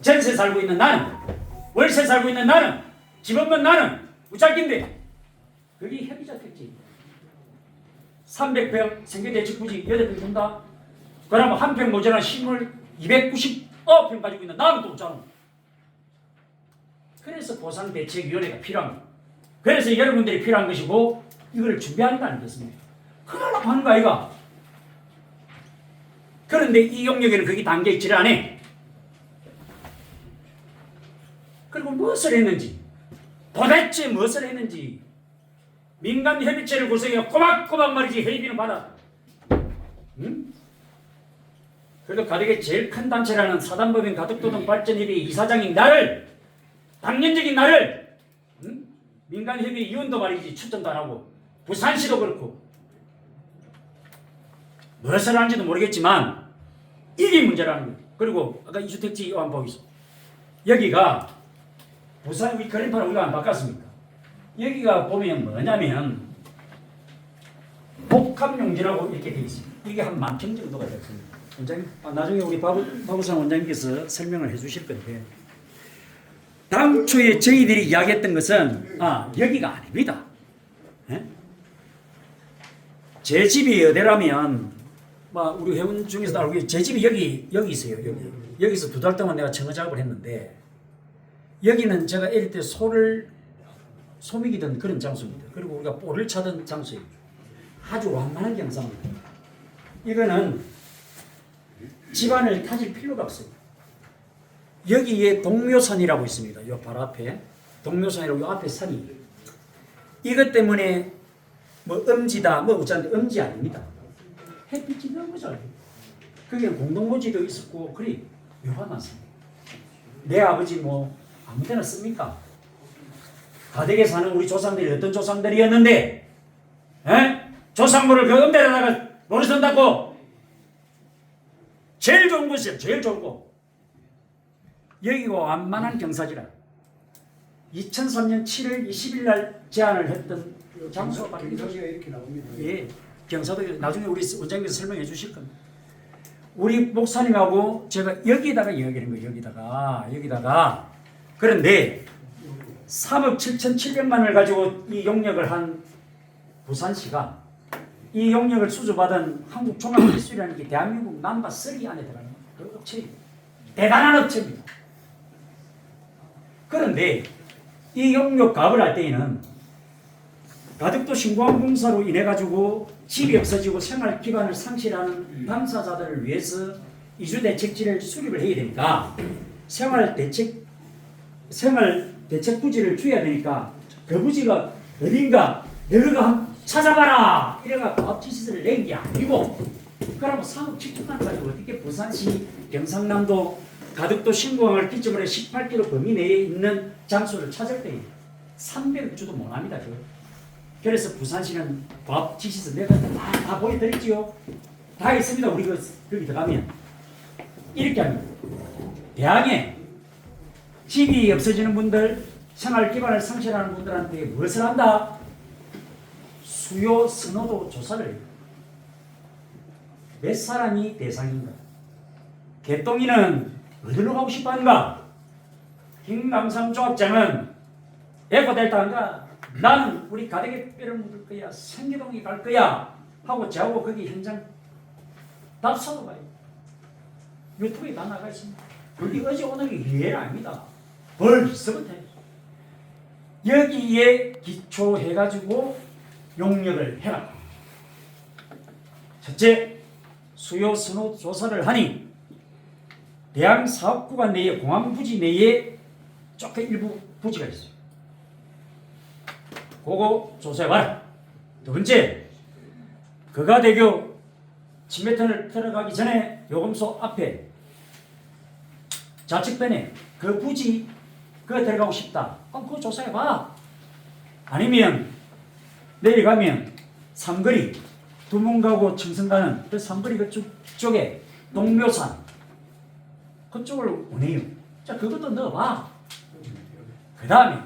전세 살고 있는 나는 월세 살고 있는 나는 집 없는 나는 무짝인데 그게 협의자 택지 300평 생계대책부지 8평 준다. 그러면 한 평 모자란 식물 299평 가지고 있는 나는 또 없잖아. 그래서 보상대책위원회가 필요한 거야. 그래서 여러분들이 필요한 것이고 이걸 준비하는 거 아니겠습니까? 그러려고 하는 거 아이가? 그런데 이 용역에는 그게 담겨있지를 않아. 그리고 무엇을 했는지 도대체 무엇을 했는지 민간협의체를 구성해 꼬박꼬박 말이지 회의비는 받아. 응? 그래도 가덕의 제일 큰 단체라는 사단법인 가덕도동발전협의 이사장인 나를 당년적인 나를 응? 민간협의 위원도 말이지 추천도 안 하고 부산시도 그렇고 무엇을 하는지도 모르겠지만 이게 문제라는 거예요. 그리고 아까 이주택지 한번 보겠습니다. 여기가 부산 우리 그림판을 우리가 안 바꿨습니까? 여기가 보면 뭐냐면 복합용지라고 이렇게 되어 있습니다. 이게 한 10,000평 정도가 됐습니다. 원장님, 나중에 우리 박우상 원장님께서 설명을 해주실 건데 당초에 저희들이 이야기했던 것은 여기가 아닙니다. 에? 제 집이 어디라면 우리 회원 중에서 알고 계신 제 집이 여기 있어요. 여기서 2달 동안 내가 청어 작업을 했는데 여기는 제가 어릴 때 소를 소미기던 그런 장소입니다. 그리고 우리가 뽀를 차던 장소예요. 아주 완만한 경사입니다. 이거는 집안을 타질 필요가 없어요. 여기에 동묘산이라고 있습니다. 요 바로 앞에 동묘산이라고 요 앞에 산이. 이것 때문에 뭐 음지다 뭐 어쩌는데 음지 아닙니다. 햇빛이 너무 잘. 그게 공동부지도 있었고 그래 묘가 많습니다. 내 아버지 뭐 아무 데나 씁니까? 가덕에 사는 우리 조상들이 어떤 조상들이었는데 조상물을 그 음대에다가 노래 쓴다고 제일 좋은 곳이에요. 제일 좋은 곳. 여기가 완만한 경사지라 2003년 7월 20일 날 제안을 했던 장소가 바로 경사지가 이렇게 나옵니다. 예, 경사도 나중에 우리 원장님께서 설명해 주실 겁니다. 우리 목사님하고 제가 여기다가 이야기하는 거예요. 여기다가 그런데 3억 7,700만 원을 가지고 이 용역을 한 부산시가 이 용역을 수주받은 한국종합기술이라는 게 대한민국 넘버 3 안에 들어가는 그 업체입니다. 대단한 업체입니다. 그런데 이 용역 가업을 할 때에는 가덕도 신공항공사로 인해 가지고 집이 없어지고 생활 기반을 상실하는 당사자들을 위해서 이주 대책지를 수립을 해야 되니까 생활 대책 부지를 줘야 되니까 그 부지가 어딘가 너희가 한번 찾아봐라 이래가 가업지시설을 낸 게 아니고 그러면 3억 7천만 원 가지고 어떻게 부산시 경상남도 가덕도 신공항을 기점으로 18km 범위 내에 있는 장소를 찾을 때 300억 주도 못합니다. 그래서 부산시는 가업지시설 내가 다 보여드렸지요. 다 있습니다. 우리 거기 들어가면 이렇게 합니다. 대항에 집이 없어지는 분들, 생활 기반을 상실하는 분들한테 무엇을 한다? 수요 선호도 조사를 해요. 몇 사람이 대상인가? 개똥이는 어디로 가고 싶어 하는가? 김강삼 조합장은 에코델타인가? 나는 우리 가덕에 뼈를 묻을 거야. 생계동에 갈 거야. 하고 저하고 거기 현장 답사로 가요. 유튜브에 다 나가 있습니다. 그게 어제 오늘이 기회가 아닙니다. 벌써부터 여기에 기초해가지고 용역을 해라. 첫째, 수요 선호 조사를 하니 대항 사업구간 내에 공항 부지 내에 조금 일부 부지가 있어요. 그거 조사해봐라. 두 번째, 거가대교 10m를 들어가기 전에 요금소 앞에 좌측편에 그 부지 그거 들어가고 싶다. 그럼 그거 조사해봐. 아니면 내려가면 삼거리 두문가고 청성가는 그 삼거리 그쪽에 동묘산 그쪽을 원해요. 자 그것도 넣어봐. 그 다음에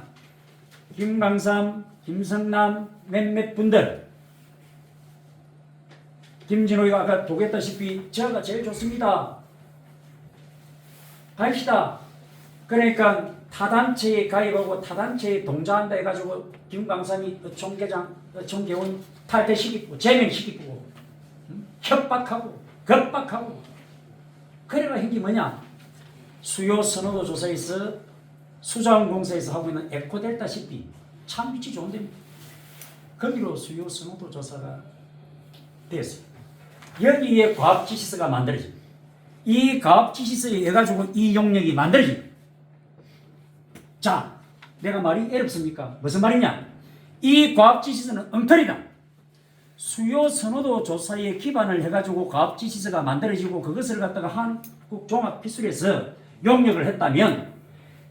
김강삼, 김성남 몇몇 분들 김진호가 아까 보겠다시피 저가 제일 좋습니다. 갑시다. 그러니까 타단체에 가입하고 타단체에 동조한다 해가지고 김강삼이 총계장, 총계원 탈퇴시키고 제명시키고 협박하고 겁박하고 그래가 한 게 뭐냐? 수요 선호도 조사에서 수자원공사에서 하고 있는 에코델타시피 참 위치 좋은 데입니다. 거기로 수요 선호도 조사가 되었습니다. 여기에 과학지시서가 만들어집니다. 이 가업지시서에 의해 가지고 이 용역이 만들어집니다. 자, 내가 말이 어렵습니까? 무슨 말이냐? 이 가업지시서는 엉터리다. 수요 선호도 조사에 기반을 해가지고 가업지시서가 만들어지고 그것을 갖다가 한국종합기술에서 용역을 했다면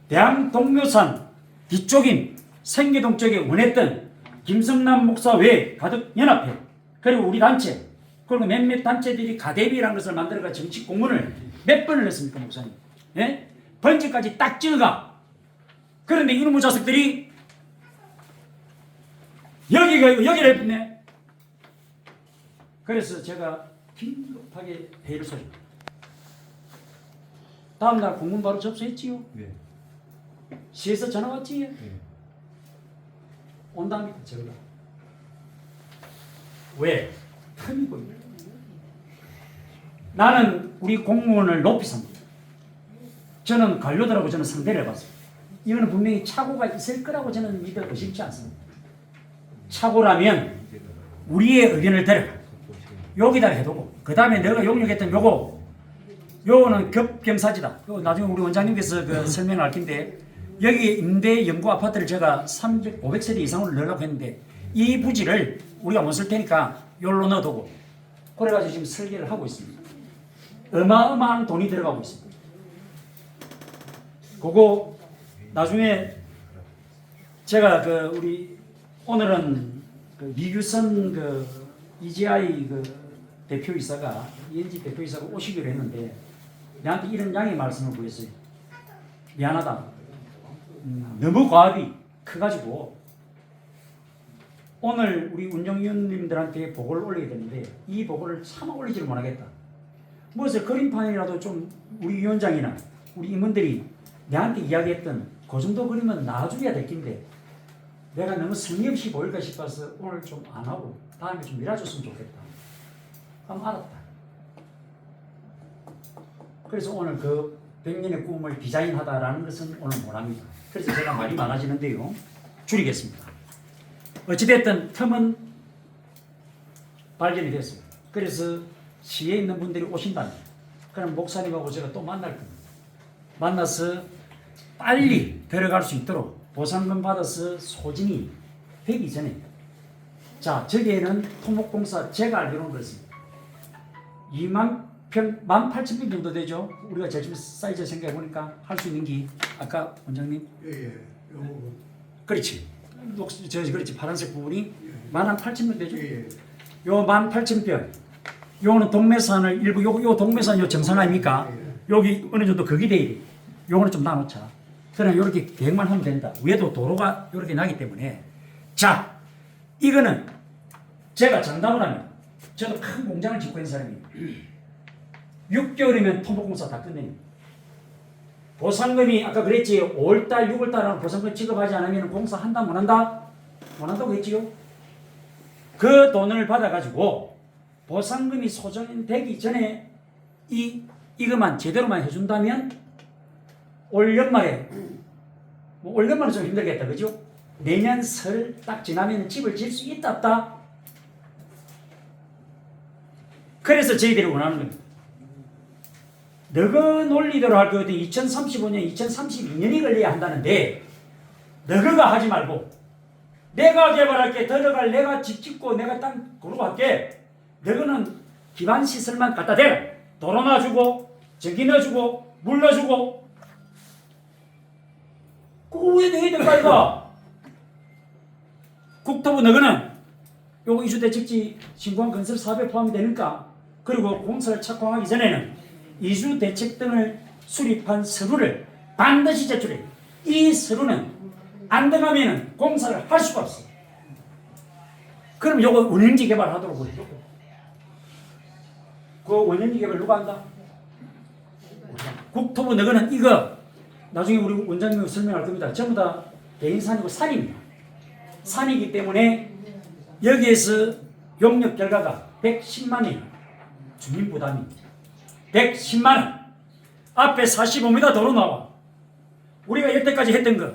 대한동묘산 뒤쪽인 생계동 쪽에 원했던 김성남 목사 외 가덕연합회 그리고 우리 단체 그리고 몇몇 단체들이 가대비라는 것을 만들어가 정치 공문을 몇 번을 했습니까, 목사님? 예? 번지까지 딱 찍어가. 그런데 이놈의 자식들이 여기를 했네. 그래서 제가 긴급하게 회의를 소집합니다. 다음날 공문 바로 접수했지요. 네. 시에서 전화 왔지. 네. 온답니다, 제가. 왜? 틈이 보입니다. 나는 우리 공무원을 높이 삽니다. 저는 관료들하고 저는 상대를 해봤습니다. 이거는 분명히 착오가 있을 거라고 저는 믿어 의심치 않습니다. 착오라면 우리의 의견을 들어 여기다 해두고 그 다음에 내가 용역했던 요거는 급경사지다. 요거 나중에 우리 원장님께서 그 설명을 할 텐데 여기 임대 연구 아파트를 제가 500세대 이상으로 넣으려고 했는데 이 부지를 우리가 못 쓸 테니까 여기로 넣어두고 그래가지고 지금 설계를 하고 있습니다. 어마어마한 돈이 들어가고 있습니다. 그거 나중에 제가 우리 오늘은 이규선 EGI 대표이사가 ENG 대표이사가 오시기로 했는데 내한테 이런 양의 말씀을 보였어요. 미안하다. 너무 과업이 커가지고 오늘 우리 운영위원님들한테 보고를 올려야 되는데 이 보고를 차마 올리지를 못하겠다. 무엇을 그림판이라도 좀 우리 위원장이나 우리 임원들이 내한테 이야기했던 그 정도 그림은 나와줘야 될 텐데 내가 너무 성의 없이 보일까 싶어서 오늘 좀 안 하고 다음에 좀 밀어줬으면 좋겠다. 그럼 알았다. 그래서 오늘 100년의 꿈을 디자인하다라는 것은 오늘 못합니다. 그래서 제가 말이 많아지는데요. 줄이겠습니다. 어찌됐든 틈은 발견이 됐어요. 그래서 시에 있는 분들이 오신다면 그럼 목사님하고 제가 또 만날 겁니다. 만나서 빨리 들어갈 수 있도록 보상금 받아서 소진이 되기 전에 자 저기에는 토목공사 제가 알기로는 그렇습니다. 18,000평 정도 되죠. 우리가 제품 사이즈 생각해 보니까 할 수 있는 게 아까 원장님 예. 그렇지. 그렇지. 파란색 부분이 18,000평 되죠. 예. 요 18,000평. 요거는 동매산을 일부 요 동매산 요 정상 아닙니까? 여기 어느 정도 거기 돼 있대. 요거는 좀 나눠자. 그럼 이렇게 계획만 하면 된다. 위에도 도로가 이렇게 나기 때문에 자 이거는 제가 장담을 하면 저도 큰 공장을 짓고 있는 사람이에요. 6개월이면 토목공사 다 끝냅니다. 보상금이 아까 그랬지 5월달 6월달 보상금 지급하지 않으면 공사 한다 못 한다? 못 한다고 했지요. 그 돈을 받아가지고 보상금이 소진되기 전에 이것만 제대로만 해준다면 올 연말에 올 연말은 좀 힘들겠다 그죠? 내년 설 딱 지나면 집을 질 수 있다 없다? 그래서 저희들이 원하는 겁니다. 너그 논리대로 할 거거든 2035년 2032년이 걸려야 한다는데 너그가 하지 말고 내가 개발할게 들어갈 내가 집 짓고 내가 땅 고르고 할게 너그는 기반 시설만 갖다 대 도로 놔주고 전기 넣어주고 물 넣어주고 그거 왜 너희들 빨가 국토부 너그는 요거 이주대책지 신고한 건설 사업에 포함이 되니까 그리고 공사를 착공하기 전에는 이주대책 등을 수립한 서류를 반드시 제출해. 이 서류는 안 들어가면 공사를 할 수가 없어. 그럼 요거 원형지 개발하도록 해줘. 그 원형지 개발 누가 한다? 국토부 너그는 이거 나중에 우리 원장님 설명할 겁니다. 전부 다 개인산이고 산입니다. 산이기 때문에 여기에서 용역 결과가 110만 원 주민 부담이 110만 원 앞에 45m 도로 나와 우리가 여태까지 했던 거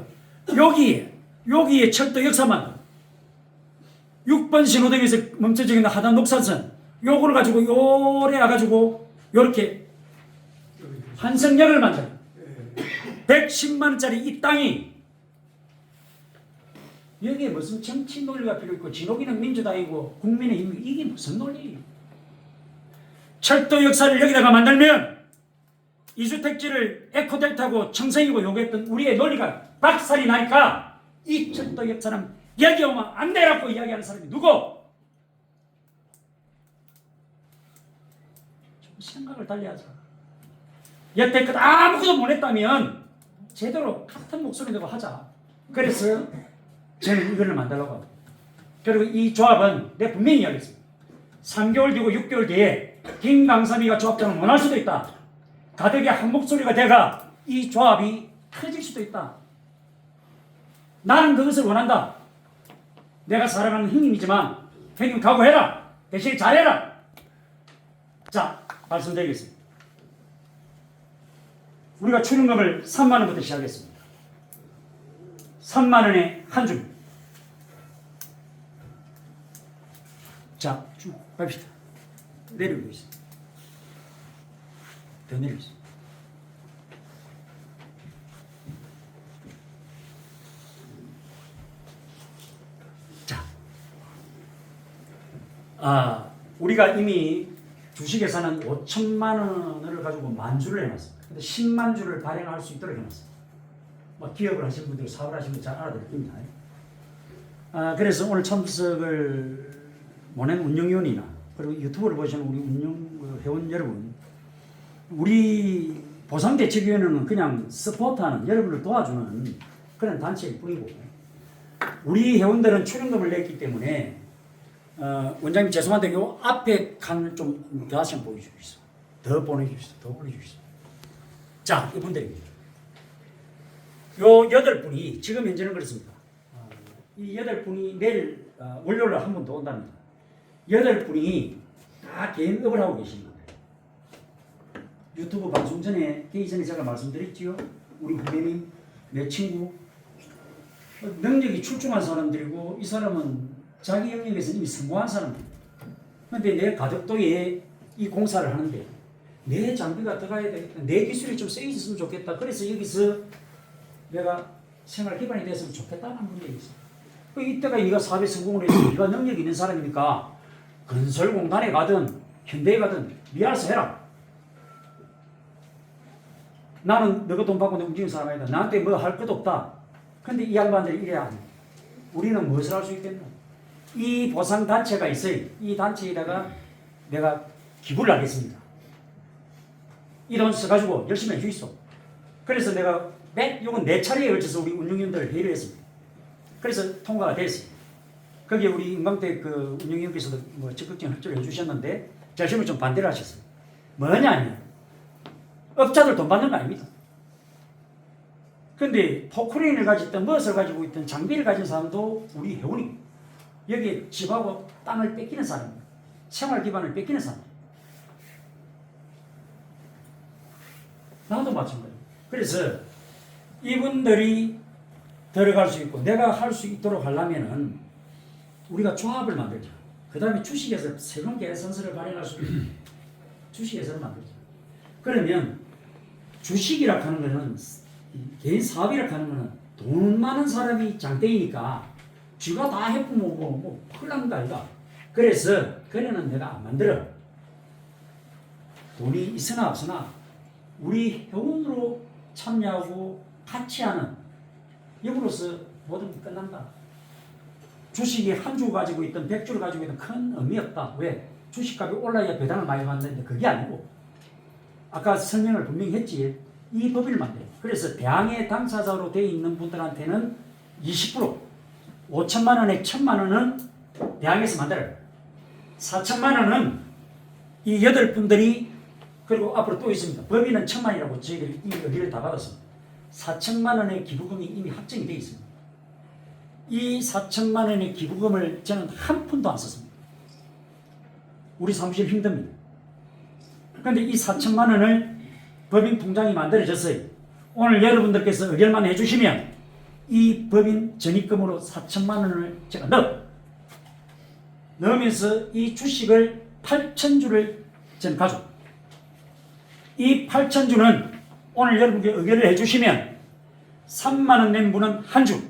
여기에 철도 역사만 6번 신호등에서 멈춰져 있는 하단 녹산선 요거를 가지고 요래 와가지고 요렇게 환승역을 만들어 110만 원짜리 이 땅이 여기에 무슨 정치 논리가 필요 있고 진옥이는 민주당이고 국민의힘 이게 무슨 논리? 철도 역사를 여기다가 만들면 이주택지를 에코델타고 청생이고 요구했던 우리의 논리가 박살이 나니까 이 철도 역사는 여기 오면 안 되라고 이야기하는 사람이 누구? 좀 생각을 달리하자. 여태껏 아무것도 못했다면 제대로 같은 목소리 내고 하자. 그래서 저는 이걸 만들려고 합니다. 그리고 이 조합은 내가 분명히 이야기했습니다. 3개월 뒤고 6개월 뒤에 김강삼이가 조합장을 원할 수도 있다. 가덕이 한 목소리가 돼가 이 조합이 커질 수도 있다. 나는 그것을 원한다. 내가 사랑하는 형님이지만 형님 각오해라. 대신 잘해라. 자, 말씀드리겠습니다. 우리가 출연금을 3만 원부터 시작했습니다. 3만 원에 한 줌. 자, 쭉 갑시다. 내리고 있어. 더 내리고 있어. 자, 우리가 이미 주식회사는 5천만 원을 가지고 만주를 해놨습니다. 근데 10만 주를 발행할 수 있도록 해놨습니다. 뭐 기업을 하시는 분들, 사업을 하시는 분들 잘 알아들 겁니다. 그래서 오늘 참석을 모낸 운영위원이나 그리고 유튜브를 보시는 우리 운영 회원 여러분, 우리 보상대책위원회는 그냥 서포트하는, 여러분을 도와주는 그런 단체일 뿐이고, 우리 회원들은 출연금을 냈기 때문에 원장님 죄송한데 요 앞에 칸을 좀 다시 한번 보여주시죠. 더 보내주시죠. 더 올려주시죠. 자, 이분들입니다. 요 8분이 지금 현재는 그렇습니다. 이 8분이 내일 월요일날 한 번 더 온답니다. 8분이 다 개인업을 하고 계십니다. 유튜브 방송 전에 깨기 전에 제가 말씀드렸지요. 우리 후배님, 내 친구, 능력이 출중한 사람들이고 이 사람은 자기 영역에서 이미 성공한 사람입니다. 그런데 내 가덕도에 이 공사를 하는데 내 장비가 들어가야 되겠다, 내 기술이 좀 쓰여졌으면 좋겠다, 그래서 여기서 내가 생활 기반이 됐으면 좋겠다는 분들이 있어. 이때가 네가 사업에 성공을 해서 네가 능력이 있는 사람이니까 건설공단에 가든 현대에 가든 네 알아서 해라. 나는 너가 돈 받고 움직이는 사람 아니다. 나한테 뭐 할 것도 없다. 근데 이 양반들이 이래야 합니다. 우리는 무엇을 할 수 있겠노? 이 보상단체가 있어요. 이 단체에다가 내가 기부를 하겠습니다. 이 돈 써가지고 열심히 해주있어. 그래서 내가 이건 4차례에 걸쳐서 우리 운영위원들 회의를 했습니다. 그래서 통과가 됐어요. 거기에 우리 인강대 그 운영위원께서도 뭐 적극적인 협조를 해주셨는데 절심을 좀 반대를 하셨어요. 뭐냐? 업자들 돈 받는 거 아닙니다. 근데 포크레인을 가졌던 무엇을 가지고 있던 장비를 가진 사람도 우리 회원이 여기에 집하고 땅을 뺏기는 사람입니다. 생활 기반을 뺏기는 사람. 나도 마찬가지입니다. 그래서 이분들이 들어갈 수 있고 내가 할 수 있도록 하려면은 우리가 조합을 만들자. 그 다음에 주식에서 세금 계산서를 발행할 수 있는 주식에서를 만들자. 그러면 주식이라 하는 거는 개인 사업이라 하는 거는 돈 많은 사람이 장땡이니까 쥐가 다 해보면 뭐 큰일 납니다 아이가. 그래서 그래는 내가 안 만들어. 돈이 있으나 없으나 우리 회원으로 참여하고 같이 하는 이으로서 모든 게 끝난다. 주식이 한 주 가지고 있던 100주를 가지고 있던 큰 의미 없다. 왜? 주식값이 올라야 배당을 많이 받는데 그게 아니고 아까 설명을 분명히 했지. 이 법인을 만들어요. 그래서 대항해 당사자로 되어 있는 분들한테는 20%, 5천만 원에 1천만 원은 대항해서 만들어요. 4천만 원은 이 8분들이 그리고 앞으로 또 있습니다. 법인은 1천만 원이라고 저희들이 이 의뢰를 다 받았습니다. 4천만 원의 기부금이 이미 확정이 되어 있습니다. 이 4천만 원의 기부금을 저는 한 푼도 안 썼습니다. 우리 사무실 힘듭니다. 그런데 이 4천만 원을 법인 통장이 만들어졌어요. 오늘 여러분들께서 의결만 해주시면 이 법인 전입금으로 4천만 원을 제가 넣으면서 이 주식을 8,000주를 저는 가져. 이 8,000주는 오늘 여러분께 의결을 해주시면 3만 원 낸 분은 한 주.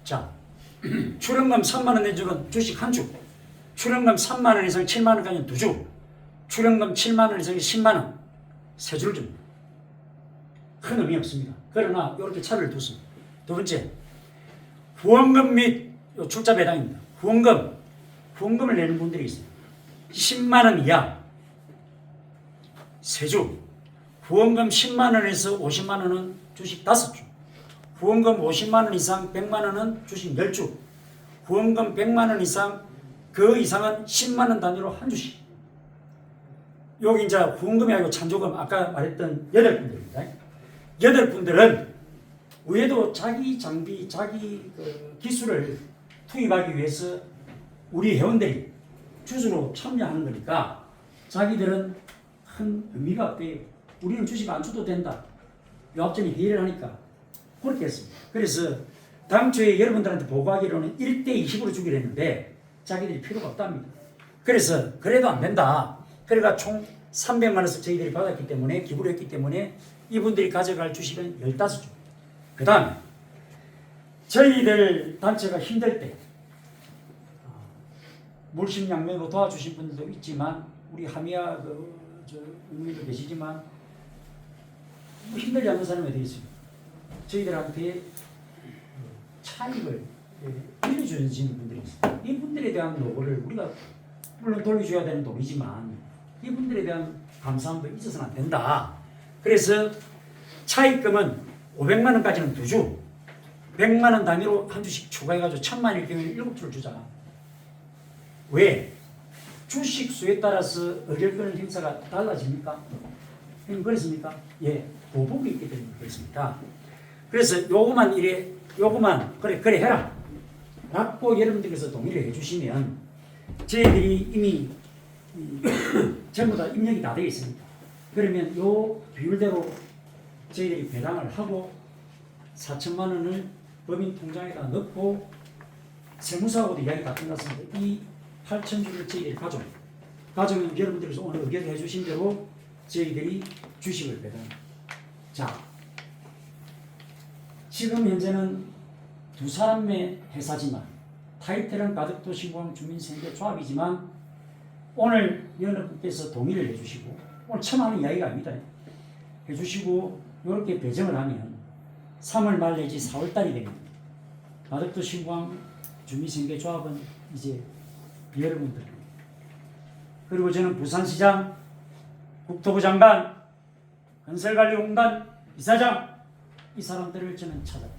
자, 출연금 3만 원 낸 주는 주식 한 주. 출연금 3만 원 이상 7만 원까지는 2주. 출연금 7만 원 이상이 10만 원. 3주를 줍니다. 큰 의미 없습니다. 그러나 이렇게 차를 뒀습니다. 두 번째, 후원금 및 출자 배당입니다. 후원금을 내는 분들이 있어요. 10만 원 이하 3주. 후원금 10만 원에서 50만 원은 주식 5주. 후원금 50만 원 이상 100만 원은 주식 10주. 후원금 100만 원 이상 그 이상은 10만 원 단위로 한 주씩. 여기 이제 후원금이 아니고 찬조금 아까 말했던 8분들입니다. 8분들은 위에도 자기 장비, 자기 그 기술을 투입하기 위해서 우리 회원들이 주주로 참여하는 거니까 자기들은 큰 의미가 없대요. 우리는 주식 안 줘도 된다. 요합점이 회의를 하니까 그렇게 했습니다. 그래서 당초에 여러분들한테 보고하기로는 1대20으로 주기로 했는데 자기들이 필요가 없답니다. 그래서 그래도 안 된다. 그러니까 총 300만 원씩 저희들이 받았기 때문에 기부를 했기 때문에 이분들이 가져갈 주식은 15주. 그 다음에 저희들 단체가 힘들 때 물심양면으로 도와주신 분들도 있지만 우리 하미야 의원님도 계시지만 힘들지 않는 사람이 어디 있습니까? 저희들한테 차익을 빌려주시는 분들이 있어요. 이분들에 대한 노고를 우리가 물론 돌려줘야 되는 돈이지만 이분들에 대한 감사함도 잊어서는 안 된다. 그래서 차익금은 500만 원까지는 2주, 100만 원 단위로 한 주씩 추가해가지고 1000만 원일 경우에는 7주를 주자. 왜? 주식 수에 따라서 의결권 행사가 달라집니까? 그렇습니까? 예, 보복이 있기 때문에 그렇습니다. 그래서 요거만 그래 해라 라고 여러분들께서 동의를 해주시면 저희들이 이미 전부 다 입력이 다 되어 있습니다. 그러면 요 비율대로 저희들이 배당을 하고 4천만 원을 법인 통장에다 넣고 세무사하고도 이야기가 끝났습니다. 이 8천 주를 저희들이 가져오면 여러분들께서 오늘 의결해 주신 대로 저희들이 주식을 배당합니다. 자, 지금 현재는 두 사람의 회사지만 타이틀은 가덕도시공항 주민생계조합이지만 오늘 위원회께서 동의를 해주시고 오늘 처음 하는 이야기가 아닙니다. 해주시고 이렇게 배정을 하면 3월 말 내지 4월 달이 됩니다. 가덕도시공항 주민생계조합은 이제 여러분들 그리고 저는 부산시장, 국토부 장관, 건설관리공단 이사장 이 사람들을 저는 찾아요.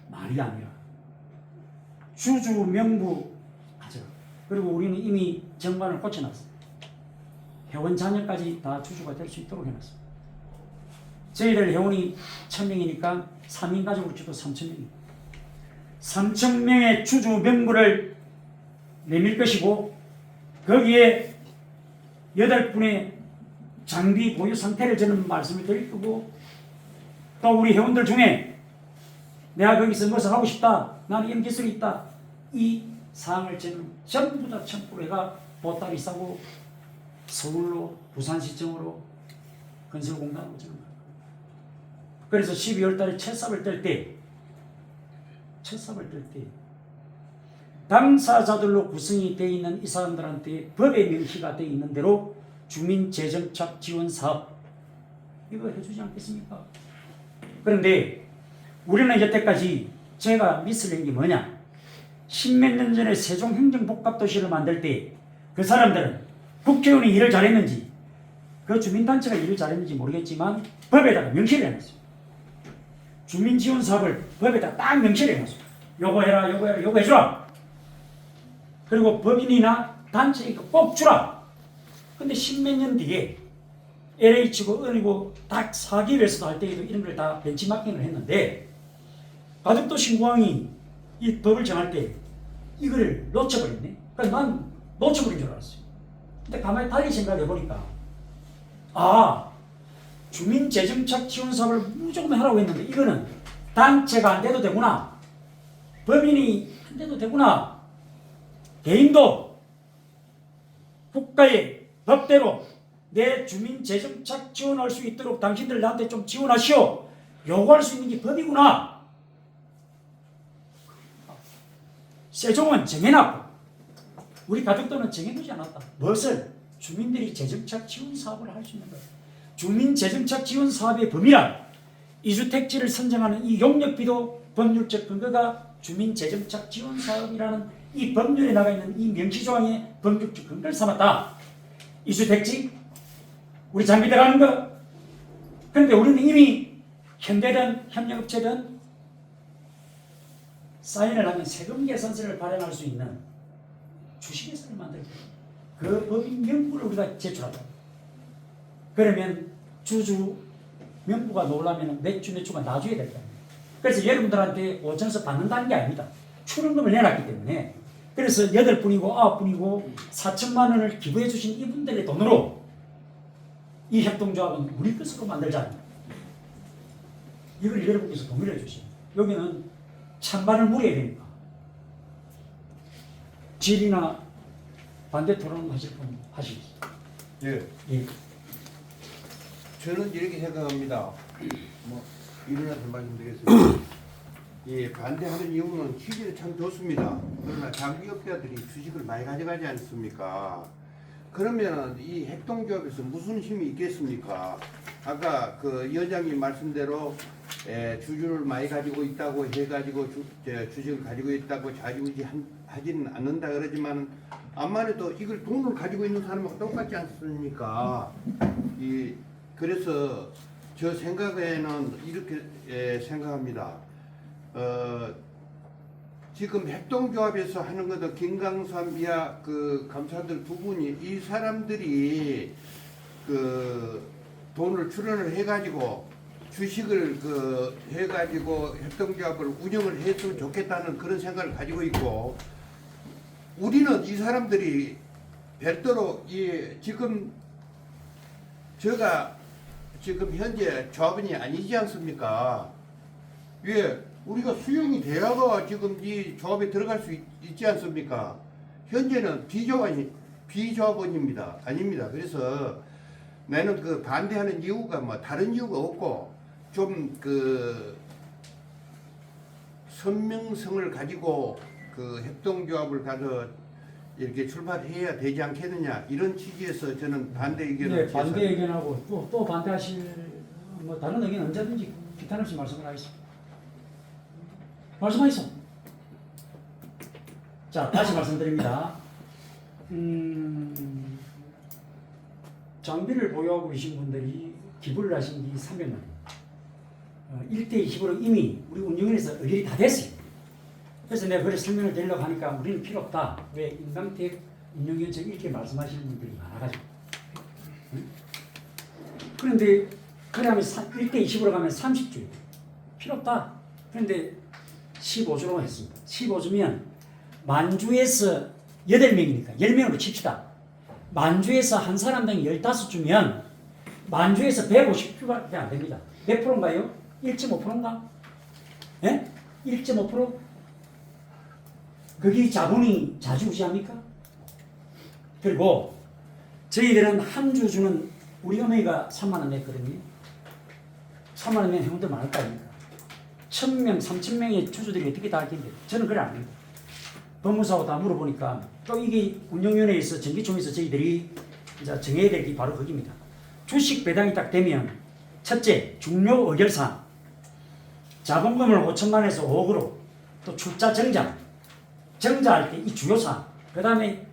말이 아니라 주주 명부 가져가. 그리고 우리는 이미 정관을 고쳐놨어요. 회원 자녀까지 다 주주가 될 수 있도록 해놨습니다. 저희들 회원이 1000명이니까 3인 가족으로 쳐도 3000명입니다. 3000명의 주주 명부를 내밀 것이고 거기에 8분의 장비 보유 상태를 저는 말씀을 드릴 거고 또 우리 회원들 중에 내가 거기서 무엇을 하고 싶다. 나는 이런 기술이 있다. 이 사항을 저는 전부 다 첨부를 해가 보따리 싸고 서울로 부산시청으로 건설공단으로 저는 가요. 그래서 12월 달에 첫 삽을 뗄 때 당사자들로 구성이 되어 있는 이 사람들한테 법에 명시가 되어 있는 대로 주민재정착 지원사업 이거 해주지 않겠습니까? 그런데 우리는 여태까지 제가 미스를 한 게 뭐냐? 10몇 년 전에 세종행정복합도시를 만들 때 그 사람들은 국회의원이 일을 잘했는지 그 주민단체가 일을 잘했는지 모르겠지만 법에다가 명시를 해놨어요. 주민지원사업을 법에다 딱 명시를 해놨어요. 요거 해라 요거 해주라. 그리고 법인이나 단체에 꼭 주라. 근데 10몇 년 뒤에 LH고 은이고 다 사기업에서도 할 때에도 이런 걸 다 벤치마킹을 했는데 가덕도시공항이 이 법을 정할 때 이거를 놓쳐버렸네. 그러니까 난 놓쳐버린 줄 알았어요. 근데 가만히 달리 생각해 보니까 주민재정착 지원사업을 무조건 하라고 했는데 이거는 단체가 안 돼도 되구나. 법인이 안 돼도 되구나. 개인도 국가의 법대로 내 주민재정착 지원할 수 있도록 당신들 나한테 좀 지원하시오. 요구할 수 있는 게 법이구나. 세종은 정해놨고 우리 가덕도는 정해두지 않았다. 무엇을? 주민들이 재정착 지원 사업을 할 수 있는 거예요. 주민재정착 지원 사업의 범위란 이주택지를 선정하는 이 용역비도 법률적 근거가 주민재정착 지원 사업이라는 이 법률에 나가 있는 이 명시조항의 법률적 근거를 삼았다. 이주택지 우리 장비 들어가는 거. 그런데 우리는 이미 현대든 협력업체든 사인을 하면 세금 계산서를 발행할 수 있는 주식회사를 만들고 그 법인 명부를 우리가 제출하다. 그러면 주주 명부가 나오려면 몇 주가 놔줘야 될 거예요. 그래서 여러분들한테 5천원씩 받는다는 게 아닙니다. 출원금을 내놨기 때문에. 그래서 8분이고 9분이고 4천만 원을 기부해 주신 이분들의 돈으로 이 협동조합은 우리 것으로 만들자. 이걸 여러분께서 동의를 해주시면 여기는 찬반을 물어야 되니까 질의나 반대 토론 하실 분 하시죠. 예. 예. 저는 이렇게 생각합니다. 일어나서 말씀드리겠습니다. 예, 반대하는 이유는 취지는 참 좋습니다. 그러나 장기업자들이 주식을 많이 가져가지 않습니까? 그러면 이 협동조합에서 무슨 힘이 있겠습니까? 아까 그 위원장님 말씀대로 주주를 많이 가지고 있다고 해가지고 주식을 가지고 있다고 좌지우지하지는 않는다 그러지만 암만 해도 이걸 돈을 가지고 있는 사람하고 똑같지 않습니까? 그래서 저 생각에는 이렇게 생각합니다. 지금 협동조합에서 하는 것도 김강삼 이하 그 감사들 두 분이 이 사람들이 그 돈을 출연을 해가지고 주식을 그 해가지고 협동조합을 운영을 했으면 좋겠다는 그런 생각을 가지고 있고 우리는 이 사람들이 별도로 지금 제가 지금 현재 조합원이 아니지 않습니까? 왜? 우리가 수용이 돼야가 지금 이 조합에 들어갈 수 있지 않습니까? 현재는 비조합원입니다. 아닙니다. 그래서 나는 그 반대하는 이유가 뭐 다른 이유가 없고 좀 그 선명성을 가지고 그 협동조합을 가서 이렇게 출발해야 되지 않겠느냐 이런 취지에서 저는 반대 의견을 네, 반대 의견하고 또 반대하실 뭐 다른 의견 언제든지 기탄 없이 말씀을 하겠습니다. 말씀하시죠. 자, 다시 말씀드립니다. 장비를 보유하고 계신 분들이 기부를 하신 게 300만 원. 1대 20으로 이미 우리 운영위원회에서 의결이 다 됐어요. 그래서 내가 그래 설명을 드리려고 하니까 우리는 필요 없다. 왜? 임강택 운영위원회 이렇게 말씀하시는 분들이 많아가지고. 응? 그런데 그러면 1대 20으로 가면 30주. 필요 없다. 그런데 15주로 했습니다. 15주면 만주에서 8명이니까 10명으로 칩시다. 만주에서 한 사람당 15주면 만주에서 150주밖에 안 됩니다. 몇 프로인가요? 1.5%인가? 예? 1.5%? 거기 자본이 좌지우지합니까? 그리고 저희들은 한 주 주는 우리 어머니가 3만 원 냈거든요. 3만 원 낸 회원들 많을 거 아닙니까? 1,000명, 3,000명의 주주들이 어떻게 다 할텐데 저는 그래 안 합니다. 법무사하고 다 물어보니까 또 이게 운영위원회에서 정기총회에서 저희들이 이제 정해야 될 게 바로 거기입니다. 주식 배당이 딱 되면 첫째 중요 의결사항 자본금을 5천만 원에서 5억으로 또 출자 정자할 때 이 주요사항 그 다음에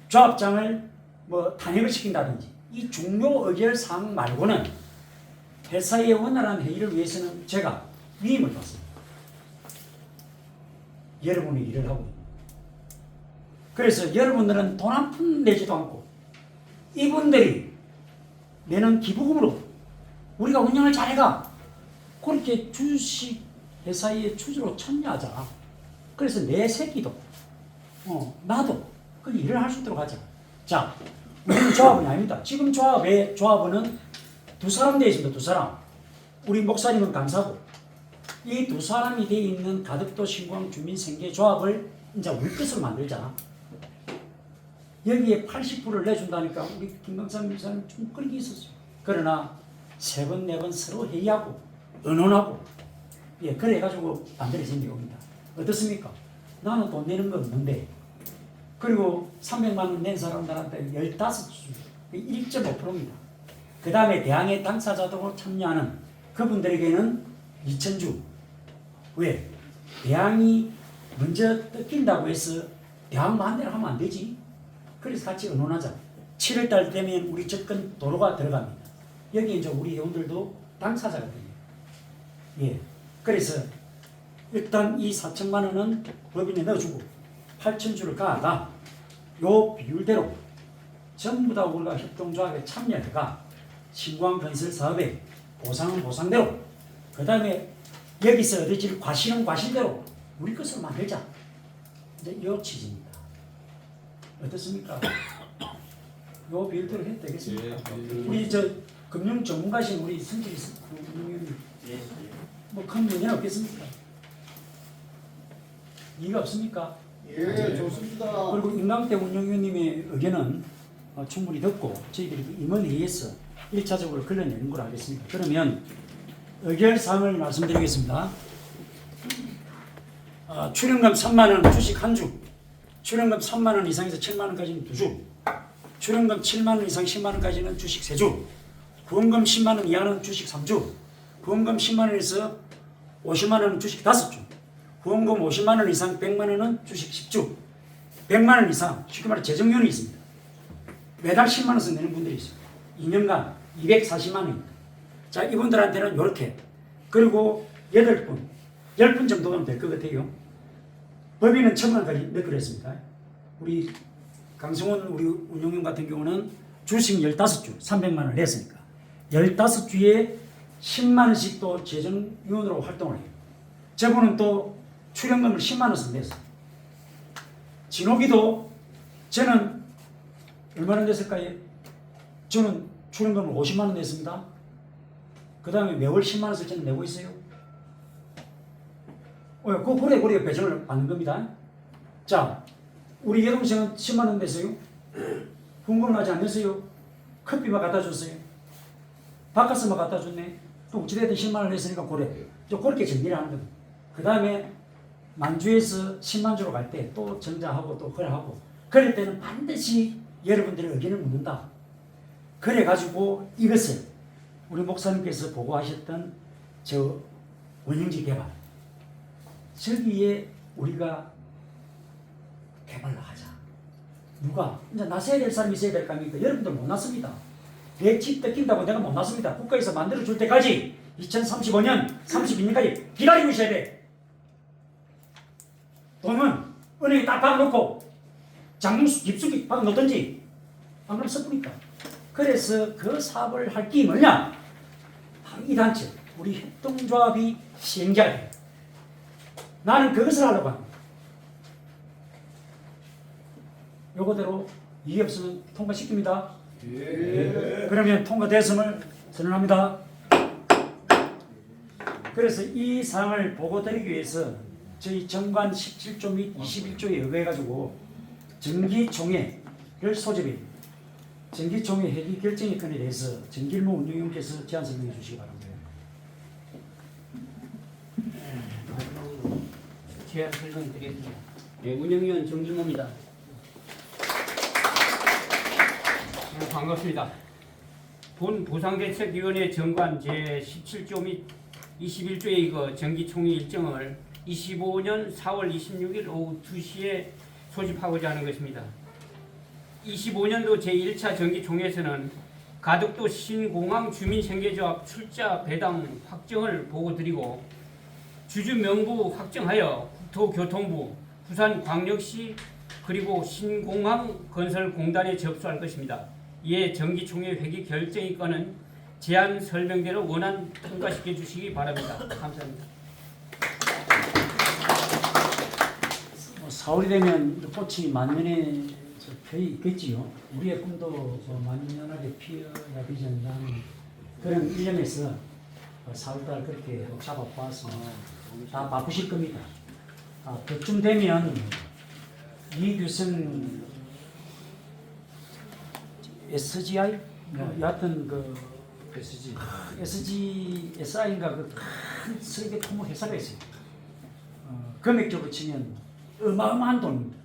조합장을 뭐 탄핵을 시킨다든지 이 중요 의결사항 말고는 회사의 원활한 회의를 위해서는 제가 위임을 받습니다. 여러분이 일을 하고 있습니다. 그래서 여러분들은 돈 한 푼 내지도 않고 이분들이 내는 기부금으로 우리가 운영을 잘해가 그렇게 주식 회사의 주주로 참여하자. 그래서 내 새끼도 나도 그 일을 할 수 있도록 하자. 자, 우리는 조합원이 아닙니다. 지금 조합원은 두 사람 되어 있습니다. 두 사람. 우리 목사님은 강사고 이 두 사람이 되어 있는 가덕도 신광 주민생계조합을 이제 우리 뜻으로 만들자. 여기에 80%를 내준다니까 우리 김강삼 목사님 좀 그런 게 있었어요. 그러나 3번, 4번 서로 회의하고 의논하고 그래가지고 만들어진 내용입니다. 어떻습니까? 나는 돈 내는 거 없는데 그리고 300만 원 낸 사람들한테 15주 1.5%입니다. 그 다음에 대항의 당사자도 참여하는 그분들에게는 2,000주. 왜? 대항이 먼저 뜯긴다고 해서 대항 반대를 하면 안 되지. 그래서 같이 의논하자. 7월달 되면 우리 접근 도로가 들어갑니다. 여기에 이제 우리 회원들도 당사자가 됩니다. 예. 그래서 일단 이 4천만 원은 법인에 넣어주고 8,000주를 가하다. 요 비율대로 전부 다 우리가 협동조합에 참여해가 신광건설 사업에 보상은 보상대로 그 다음에 여기서 얻어질 과실은 과실대로 우리 것으로 만들자. 이제 이 취지입니다. 어떻습니까? 요 비율대로 해도 되겠습니까? 우리 저 금융 전문가신 우리 성철이 운영위원님 뭐 큰 문제는 없겠습니까? 이의가 없습니까? 예, 좋습니다. 그리고 임강택 운영위원님의 의견은 충분히 듣고 저희들이 임원회의에서 1차적으로 걸러내는 걸 하겠습니다. 그러면 의결사항을 말씀드리겠습니다. 출연금 3만 원 주식 한 주, 출연금 3만 원 이상에서 7만 원까지는 2주, 출연금 7만 원 이상 10만 원까지는 주식 3주, 후원금 10만 원 이하는 주식 3주, 후원금 10만 원에서 50만 원은 주식 5주, 후원금 50만 원 이상 100만 원은 주식 10주, 100만 원 이상 쉽게 말해 재정요원이 있습니다. 매달 10만 원씩 내는 분들이 있습니다. 2년간 240만 원입니다. 자, 이분들한테는 이렇게, 그리고 8분, 10분 정도면 될 것 같아요. 법인은 1,000만 원까지 넣기로 했습니다. 우리 강성원 우리 운용員같은 경우는 주식 15주 300만 원을 냈으니까 15주에 10만 원씩 또 재정요원으로 활동을 해요. 저분은 또 출연금을 10만 원씩 냈어요. 진호기도 저는 얼마나 냈을까요? 저는 출연금을 50만 원 냈습니다. 그 다음에 매월 10만 원씩 저는 내고 있어요. 그 고래 배정을 받는 겁니다. 자, 우리 예동생은 10만 원 냈어요. 후원금을 아직 안 냈어요. 커피만 갖다 줬어요. 바카스만 갖다 줬네. 또 어찌됐든 10만 원 냈으니까 고래. 그렇게 정리를 하는 겁니다. 그 다음에 만주에서 10만 주로 갈 때 또 정자하고 또 그래하고 그럴 때는 반드시 여러분들의 의견을 묻는다. 그래가지고 이것을 우리 목사님께서 보고하셨던 저 원형지 개발 저기에 우리가 개발을 하자. 누가? 이제 나서야 될 사람이 있어야 될 거 아닙니까? 여러분들 못 났습니다. 내 집 뜯긴다고 내가 못 났습니다. 국가에서 만들어줄 때까지 2035년, 32년까지 기다리고 있어야 돼. 돈은 은행에 딱 박아놓고 장롱 깊숙이 박아놓든지 안 그러면 섣부니까. 그래서 그 사업을 할 게 뭐냐? 바로 이 단체, 우리 협동조합이 시행자예요. 나는 그것을 하려고 합니다. 요거대로 이해 없으면 통과시킵니다. 예. 그러면 통과됐음을 선언합니다. 그래서 이 사항을 보고 드리기 위해서 저희 정관 17조 및 21조에 의거해가지고 정기총회를 소집해 정기총회 회기 결정의 건에 대해서 정길모 운영위원께서 제안 설명해 주시기 바랍니다. 제안 설명드리겠습니다. 네, 운영위원 정길모입니다. 네, 반갑습니다. 본 보상대책위원회 정관 제17조 및 21조의 이거 정기총회 일정을 25년 4월 26일 오후 2시에 소집하고자 하는 것입니다. 25년도 제1차 정기총회에서는 가덕도 신공항 주민생계조합 출자 배당 확정을 보고드리고 주주 명부 확정하여 국토교통부, 부산광역시 그리고 신공항 건설공단에 접수할 것입니다. 이에 정기총회 회기 결정의 건은 제안 설명대로 원안 통과시켜 주시기 바랍니다. 감사합니다. 4월이 되면 꽃이 만년에 펴 있겠지요. 우리의 꿈도 만년하게 피어야 되지 않나 하는 그런 일념에서 4월달 그렇게 잡아보아서 다 바쁘실 겁니다. 그쯤 되면 이규성 SGI 여하튼 그 SI인가 그 큰 설계 토목 회사가 있어요. 금액적으로 치면 어마어마한 돈입니다.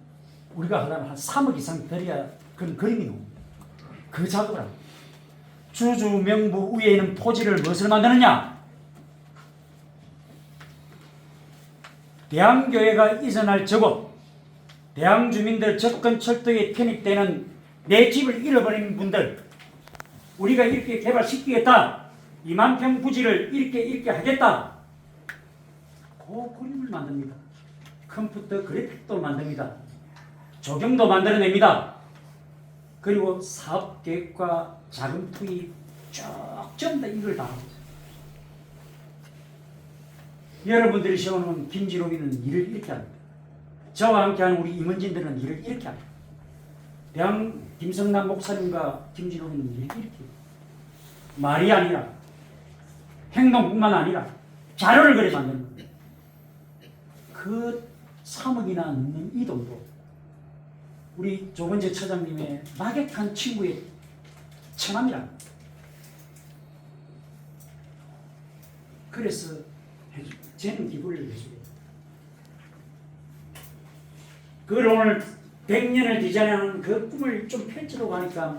우리가 하려면 한 3억 이상 들여야 그런 그림이 나옵니다. 그 작업을 합니다. 주주 명부 위에 있는 토지를 무엇을 만드느냐? 대항교회가 이전할 적업, 대항 주민들 접근 철도에 편입되는 내 집을 잃어버린 분들, 우리가 이렇게 개발시키겠다. 2만 평 부지를 이렇게 하겠다. 그 그림을 만듭니다. 컴퓨터 그래픽도 만듭니다. 조경도 만들어냅니다. 그리고 사업계획과 자금 투입 쭉 전부 다 이걸 다 합니다. 여러분들이 세우는 김지록이는 일을 이렇게 합니다. 저와 함께하는 우리 임원진들은 일을 이렇게 합니다. 대한 김성남 목사님과 김지록이는 일을 이렇게 합니다. 말이 아니라 행동뿐만 아니라 자료를 그래 만드는 겁니다. 그 3억이나 넘는 이 돈도 우리 조건재 처장님의 막역한 친구의 처남이라. 그래서 저는 기부를 해주고 그걸 오늘 100년을 디자인하는 그 꿈을 좀 펼치러 가니까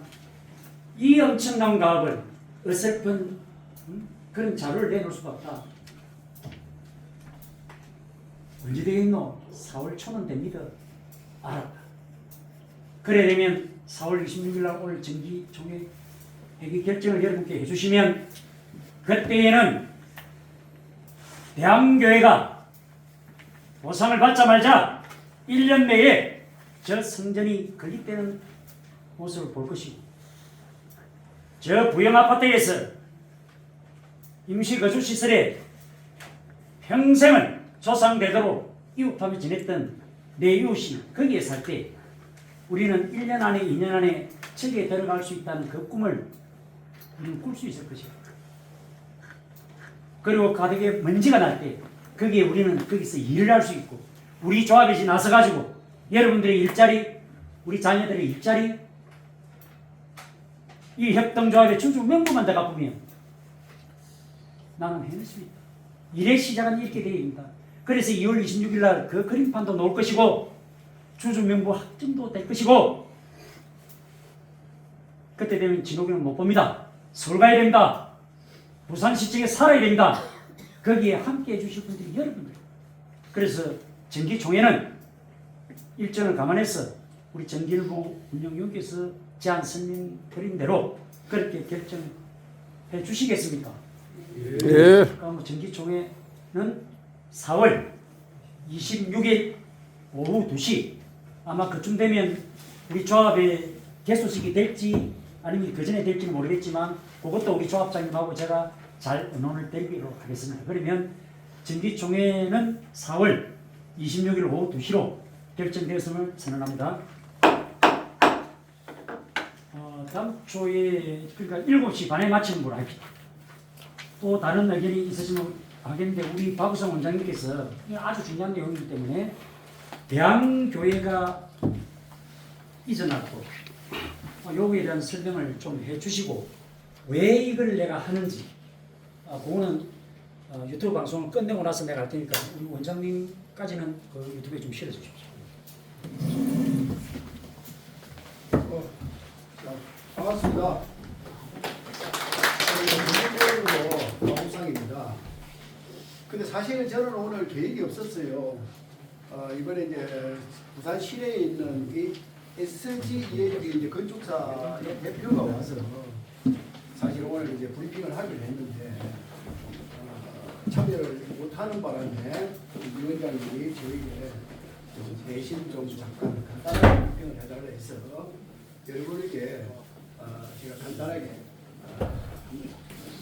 이 엄청난 가업을 어설픈 그런 자료를 내놓을 수가 없다. 언제 되겠노? 4월 초는 됩니다. 알았다. 그래 되면 4월 26일 날 오늘 정기총회 회기 결정을 여러분께 해주시면 그때에는 대한교회가 보상을 받자마자 1년 내에 저 성전이 건립되는 모습을 볼 것이고 저 부영 아파트에서 임시거주시설에 평생을 조상대대로 이웃하며 지냈던 내 이웃이 거기에 살 때 우리는 1년 안에 2년 안에 저기에 들어갈 수 있다는 그 꿈을 우리는 꿀 수 있을 것이다. 그리고 가득에 먼지가 날 때 거기에 우리는 거기서 일을 할 수 있고 우리 조합이 나서가지고 여러분들의 일자리, 우리 자녀들의 일자리, 이 협동조합의 주주 명부만 더 갚으면 나는 해낼 수 있다. 일의 시작은 이렇게 되어 있습니다. 그래서 2월 26일 날 그 그림판도 놓을 것이고 주주 명부 확정도 될 것이고 그때 되면 진호경을 못 봅니다. 서울 가야 됩니다. 부산시청에 살아야 됩니다. 거기에 함께 해주실 분들이 여러분들. 그래서 정기총회는 일정을 감안해서 우리 정기일보 운영위원께서 제안 설명드린 대로 그렇게 결정해 주시겠습니까? 예. 그럼 정기총회는 4월 26일 오후 2시 아마 그쯤 되면 우리 조합의 개소식이 될지 아니면 그 전에 될지는 모르겠지만 그것도 우리 조합장님하고 제가 잘 의논을 드리도록 하겠습니다. 그러면 정기총회는 4월 26일 오후 2시로 결정되었음을 선언합니다. 다음 주에 그러니까 7시 반에 마치는 걸로 합니다. 또 다른 의견이 있으시면 하겠는데 우리 박우성 원장님께서 아주 중요한 내용이기 때문에 대한교회가 이전하고 여기에 대한 설명을 좀 해주시고 왜 이걸 내가 하는지 그거는 유튜브 방송을 끝내고 나서 내가 할 테니까 우리 원장님까지는 그 유튜브에 좀 실어주십시오. 반갑습니다. 박우상입니다. 근데 사실은 저는 오늘 계획이 없었어요. 이번에 이제 부산 시내에 있는 이 SG 이해력이 이제 건축사 대표가 와서 사실 오늘 이제 브리핑을 하기로 했는데 참여를 못하는 바람에 위원장님이 저에게 좀 대신 좀 잠깐 간단하게 브리핑을 해달라 해서 여러분에게 제가 간단하게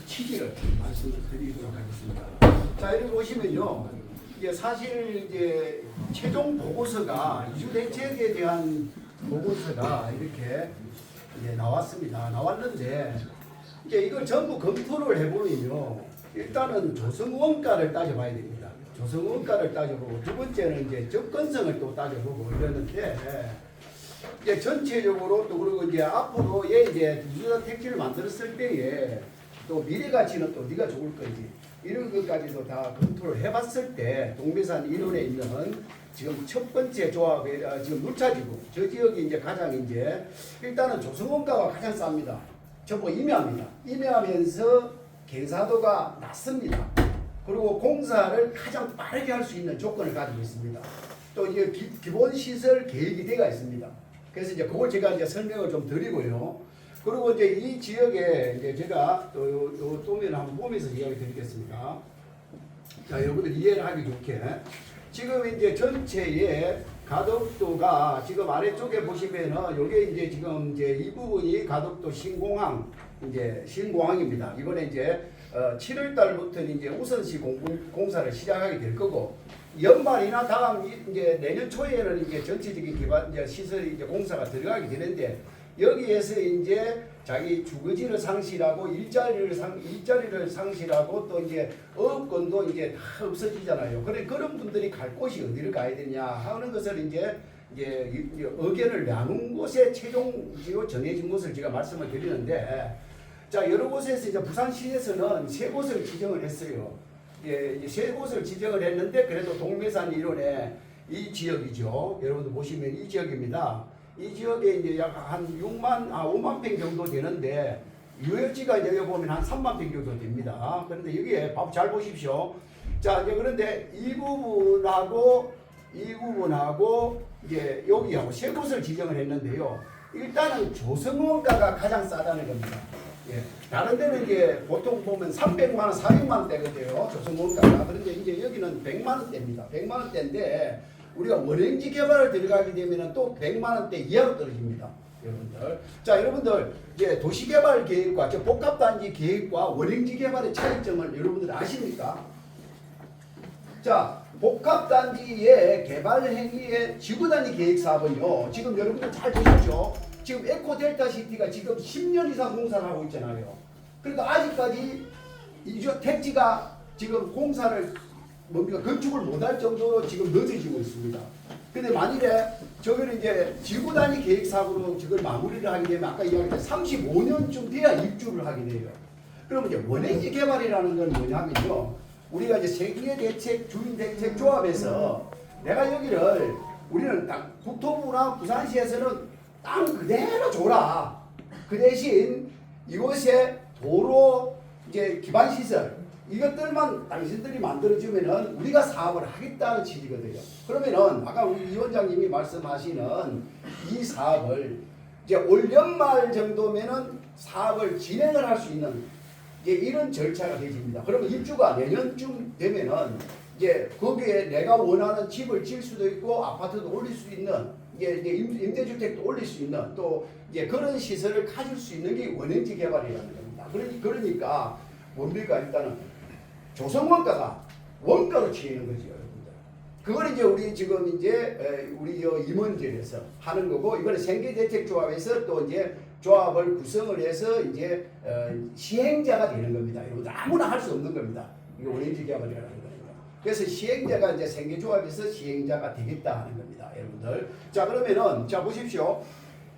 취지를 말씀을 드리도록 하겠습니다. 자, 여기 보시면요. 이게 사실 이제 최종 보고서가 이주 대책에 대한 보고서가 이렇게 이제 나왔습니다. 나왔는데 이제 이걸 전부 검토를 해보면요. 일단은 조성 원가를 따져봐야 됩니다. 조성 원가를 따져보고 두 번째는 이제 접근성을 또 따져보고 이러는데 이제 전체적으로 또 그리고 이제 앞으로 얘 이제 이주자 택지를 만들었을 때에 또 미래 가치는 또 네가 좋을 건지 이런 것까지도 다 검토를 해봤을 때 동매산 인원에 있는 지금 첫 번째 조합에 지금 물차지구 저 지역이 이제 가장 이제 일단은 조성원가가 가장 쌉니다. 전부 임야입니다. 임야하면서 경사도가 낮습니다. 그리고 공사를 가장 빠르게 할 수 있는 조건을 가지고 있습니다. 또 이게 기본 시설 계획이 되어 있습니다. 그래서 이제 그걸 제가 이제 설명을 좀 드리고요. 그리고 이제 이 지역에 이제 제가 또 요 도면을 한번 보면서 이야기 드리겠습니다. 자, 여러분들 이해를 하기 좋게. 지금 이제 전체의 가덕도가 지금 아래쪽에 보시면은 요게 이제 지금 이제 이 부분이 가덕도 신공항 이제 신공항입니다. 이번에 이제 7월 달부터는 이제 우선시 공사를 시작하게 될 거고 연말이나 다음 이제 내년 초에는 이제 전체적인 기반 이제 시설이 이제 공사가 들어가게 되는데 여기에서 이제 자기 주거지를 상실하고 일자리를 상실하고 또 이제 어업권도 이제 다 없어지잖아요. 그런 분들이 갈 곳이 어디를 가야 되냐 하는 것을 이제 의견을 나눈 곳에 최종적으로 정해진 것을 제가 말씀을 드리는데 자 여러 곳에서 이제 부산시에서는 세 곳을 지정을 했어요. 예, 세 곳을 지정을 했는데 그래도 동매산 이론에 이 지역이죠. 여러분들 보시면 이 지역입니다. 이 지역에 이제 약 한 5만 평 정도 되는데 유역지가 이제 여기 보면 한 3만 평 정도 됩니다. 그런데 여기에 잘 보십시오. 자, 이제 그런데 이 부분하고 이제 여기하고 세 곳을 지정을 했는데요. 일단은 조성원가가 가장 싸다는 겁니다. 예. 다른 데는 이제 보통 보면 300만 원, 400만 원대거든요. 조성원가가. 그런데 이제 여기는 100만 원대입니다. 100만 원대인데 우리가 원행지 개발을 들어가게 되면 또 100만 원대 이하로 떨어집니다. 여러분들. 자, 여러분들 이제 도시개발 계획과 복합단지 계획과 원행지 개발의 차이점을 여러분들 아십니까? 자, 복합단지의 개발 행위의 지구단위 계획 사업은요. 지금 여러분들 잘 보십시오. 지금 에코델타시티가 지금 10년 이상 공사를 하고 있잖아요. 그러니까 아직까지 이주 택지가 지금 공사를 건축을 못할 정도로 지금 늦어지고 있습니다. 근데 만일에 저기를 이제 지구단위 계획 사업으로 저걸 마무리를 하게 되면 아까 이야기했던 35년쯤 돼야 입주를 하게 돼요. 그러면 이제 원행지 개발이라는 건 뭐냐면요. 우리가 이제 세계 대책 주민 대책 조합에서 내가 여기를 우리는 딱 국토부나 부산시에서는 땅 그대로 줘라. 그 대신 이곳에 도로 이제 기반 시설 이것들만 당신들이 만들어주면은 우리가 사업을 하겠다는 취지거든요. 그러면은 아까 우리 위원장님이 말씀하시는 이 사업을 이제 올 연말 정도면은 사업을 진행을 할 수 있는 이제 이런 절차가 되집니다. 그러면 입주가 내년쯤 되면은 이제 거기에 내가 원하는 집을 지을 수도 있고 아파트도 올릴 수 있는 이제 임대주택도 올릴 수 있는 또 이제 그런 시설을 가질 수 있는 게 원행지 개발이라는 겁니다. 그러니까 뭡니까 일단은 조성원가가 원가로 치이는 거죠, 여러분들. 그걸 이제 우리 지금 이제 우리 임원제에서 하는 거고 이번에 생계대책조합에서 또 이제 조합을 구성을 해서 이제 시행자가 되는 겁니다. 여러분들 아무나 할 수 없는 겁니다. 이게 원행지 개발이라는 거니까. 그래서 시행자가 이제 생계조합에서 시행자가 되겠다 하는 겁니다, 여러분들. 자 그러면은 자 보십시오.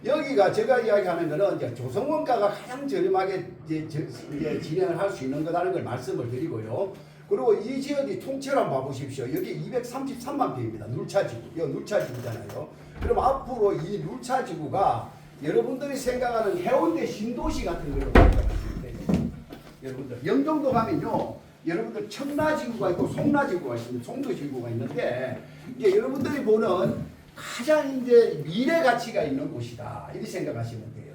여기가 제가 이야기하는 거는 이제 조성원가가 가장 저렴하게 이제 진행을 할 수 있는 거라는 걸 말씀을 드리고요. 그리고 이 지역이 통째로 한번 봐보십시오. 여기 233만 평입니다. 눌차지구. 이거 눌차지구잖아요. 그럼 앞으로 이 눌차지구가 여러분들이 생각하는 해운대 신도시 같은 걸로 생각하시면 돼요. 여러분들 영종도 가면요. 여러분들 청라지구가 있고 송라지구가 있습니다. 송도지구가 있는데 이제 여러분들이 보는 가장 이제 미래 가치가 있는 곳이다. 이렇게 생각하시면 돼요.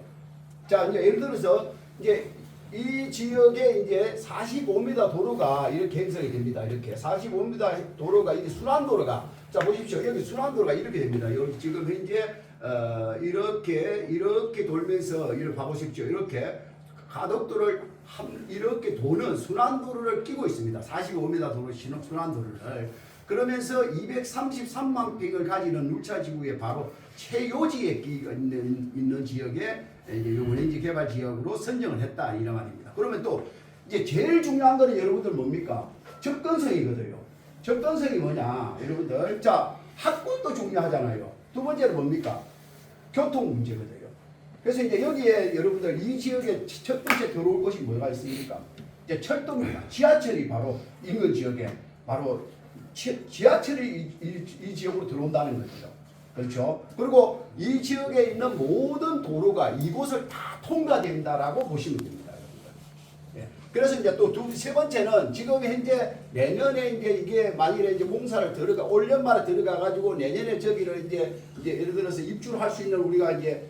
자, 이제 예를 들어서 이제 이 지역에 이제 45m 도로가 이렇게 형성이 됩니다. 이렇게 45m 도로가 이게 순환도로가 자 보십시오. 여기 순환도로가 이렇게 됩니다. 여기 지금 현재 이렇게 돌면서 이렇게 봐보십시오. 이렇게 가덕도를 이렇게 도는 순환도로를 끼고 있습니다. 45m 도로 순환도로를. 그러면서 233만 평을 가지는 눌차지구의 바로 최요지에 있는 지역에 이제 원행지 개발 지역으로 선정을 했다 이런 말입니다. 그러면 또 이제 제일 중요한 거는 여러분들 뭡니까? 접근성이거든요. 접근성이 뭐냐, 여러분들? 자, 학군도 중요하잖아요. 두 번째는 뭡니까? 교통 문제거든요. 그래서 이제 여기에 여러분들 이 지역에 첫 번째 들어올 곳이 뭐가 있습니까? 이제 철도입니다. 지하철이 바로 인근 지역에 바로 지하철이 이 지역으로 들어온다는 거죠. 그렇죠? 그리고 이 지역에 있는 모든 도로가 이곳을 다 통과된다라고 보시면 됩니다, 여러분들. 예. 그래서 이제 또 세 번째는 지금 현재 내년에 이제 이게 만일에 이제 공사를 올 연말에 들어가 가지고 내년에 저기를 이제 예를 들어서 입주를 할 수 있는 우리가 이제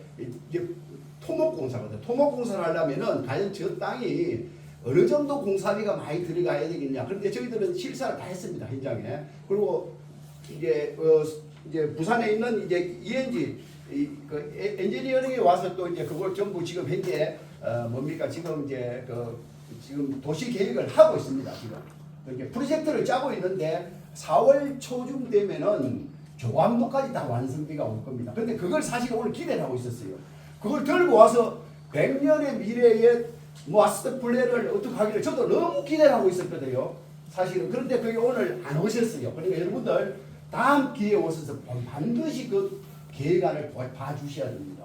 토목공사거든. 토목공사를 하려면은 과연 저 땅이 어느 정도 공사비가 많이 들어가야 되겠냐. 그런데 저희들은 실사를 다 했습니다, 현장에. 그리고 이제 부산에 있는 이제 ENG 엔지니어링이 와서 또 이제 그걸 전부 지금 현재 뭡니까 지금 이제 지금 도시 계획을 하고 있습니다. 지금 이렇게 프로젝트를 짜고 있는데 4월 초중 되면은 조감도까지 다 완성비가 올 겁니다. 근데 그걸 사실 오늘 기대를 하고 있었어요. 그걸 들고 와서 100년의 미래에 마스터 플랜을 어떻게 하기를 저도 너무 기대를 하고 있었거든요. 사실은. 그런데 그게 오늘 안 오셨어요. 그러니까 여러분들 다음 기회에 오셔서 반드시 그 계획안을 봐주셔야 됩니다.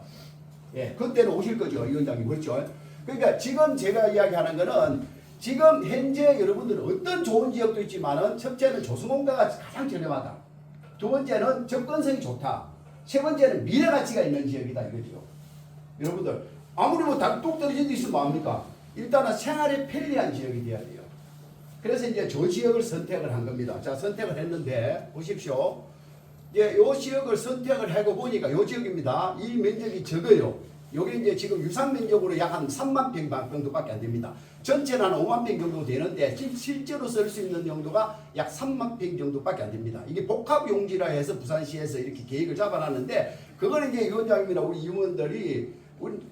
예, 그때는 오실 거죠, 위원장님. 그렇죠? 그러니까 지금 제가 이야기하는 거는 지금 현재 여러분들은 어떤 좋은 지역도 있지만은 첫째는 조성원가가 가장 저렴하다. 두 번째는 접근성이 좋다. 세 번째는 미래 가치가 있는 지역이다 이거죠. 여러분들 아무리 뭐 뚝 떨어진 데 있으면 뭐합니까? 일단은 생활에 편리한 지역이 돼야 돼요. 그래서 이제 저 지역을 선택을 한 겁니다. 자, 선택을 했는데 보십시오. 이제 요 지역을 선택을 하고 보니까 요 지역입니다. 이 면적이 적어요. 요게 이제 지금 유상 면적으로 약 한 3만 평 정도밖에 안 됩니다. 전체는 한 5만 평 정도 되는데 실제로 쓸 수 있는 용도가 약 3만 평 정도밖에 안 됩니다. 이게 복합 용지라 해서 부산시에서 이렇게 계획을 잡아놨는데 그걸 이제 위원장님이나 우리 임원들이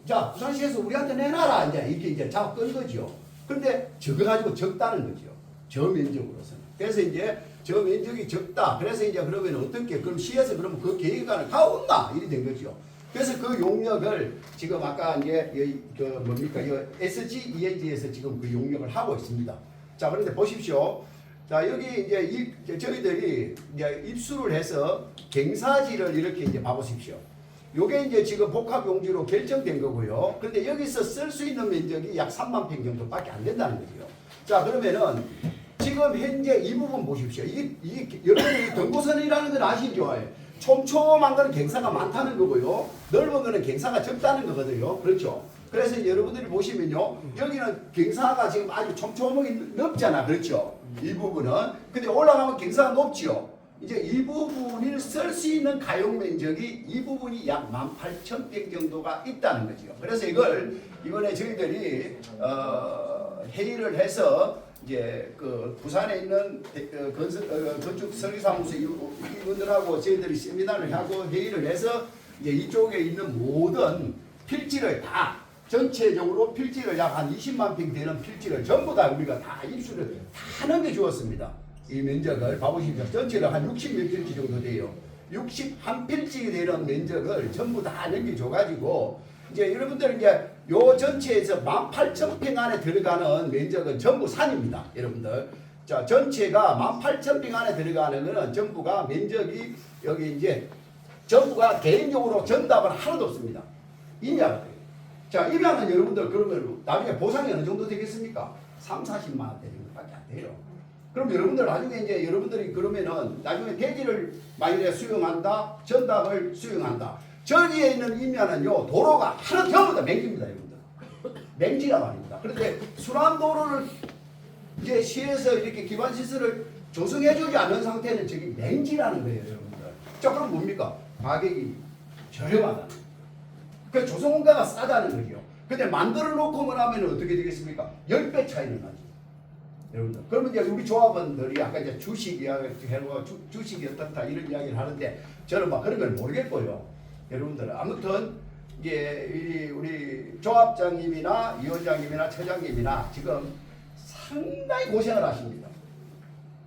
자 부산시에서 우리한테 내놔라 이제 이렇게 이제 잡은 거죠. 그런데 적어가지고 적다는 거죠. 저 면적으로서는. 그래서 이제 저 면적이 적다. 그래서 이제 그러면 어떻게 그럼 시에서 그러면 그 계획안을 가온나 이리 된 거죠. 그래서 그 용역을 지금 아까 이제 그 뭡니까 이 SGENG에서 지금 그 용역을 하고 있습니다. 자 그런데 보십시오. 자 여기 이제 저희들이 이제 입수를 해서 갱사지를 이렇게 이제 봐보십시오. 요게 이제 지금 복합용지로 결정된 거고요. 그런데 여기서 쓸 수 있는 면적이 약 3만 평 정도밖에 안 된다는 거죠. 자 그러면은 지금 현재 이 부분 보십시오. 이게 여러분이 경고선이라는 건 아시죠? 촘촘한 거는 갱사가 많다는 거고요. 넓은 거는 갱사가 적다는 거거든요. 그렇죠? 그래서 이제 여러분들이 보시면요. 여기는 갱사가 지금 아주 촘촘하게 넓잖아. 그렇죠? 이 부분은. 근데 올라가면 갱사가 높지요. 이제 이 부분을 쓸 수 있는 가용 면적이 이 부분이 약 18,000평 정도가 있다는 거죠. 그래서 이걸 이번에 저희들이 회의를 해서 이제 그 부산에 있는 건축 설계사무소 이분들하고 저희들이 세미나를 하고 회의를 해서 이제 이쪽에 있는 모든 필지를 다 전체적으로 필지를 약 한 20만 평 되는 필지를 전부 다 우리가 다 입수를 다 넘겨주었습니다. 이 면적을 봐보십시오. 전체로 한 60몇 필지 정도 돼요. 61필지 되는 면적을 전부 다 넘겨줘가지고 이제 여러분들 이제 요 전체에서 18,000평 안에 들어가는 면적은 전부 산입니다. 여러분들. 자, 전체가 18,000평 안에 들어가는 거는 전부가 면적이 여기 이제 전부가 개인적으로 전답은 하나도 없습니다. 임야가 돼요. 자, 임야는 여러분들 그러면 나중에 보상이 어느 정도 되겠습니까? 3, 40만 원대 정도밖에 안 돼요. 그럼 여러분들 나중에 이제 여러분들이 그러면은 나중에 대지를 만일에 수용한다, 전답을 수용한다. 저기에 있는 임야는요 도로가 하나 전부 다 맹지입니다, 여러분들. 맹지라 말입니다. 그런데 순환도로를 이제 시에서 이렇게 기반시설을 조성해주지 않은 상태는 저기 맹지라는 거예요, 여러분들. 자, 그럼 뭡니까? 가격이 저렴하다는 거예요. 그 조성원가가 싸다는 거죠. 근데 만들어 놓고 뭐 하면 어떻게 되겠습니까? 10배 차이는 나죠. 여러분들. 그러면 이제 우리 조합원들이 아까 이제 주식 이야기를 해고 주식이 어떻다 이런 이야기를 하는데 저는 막 그런 걸 모르겠고요. 여러분들 아무튼 이제 우리 조합장님이나 위원장님이나 처장님이나 지금 상당히 고생을 하십니다.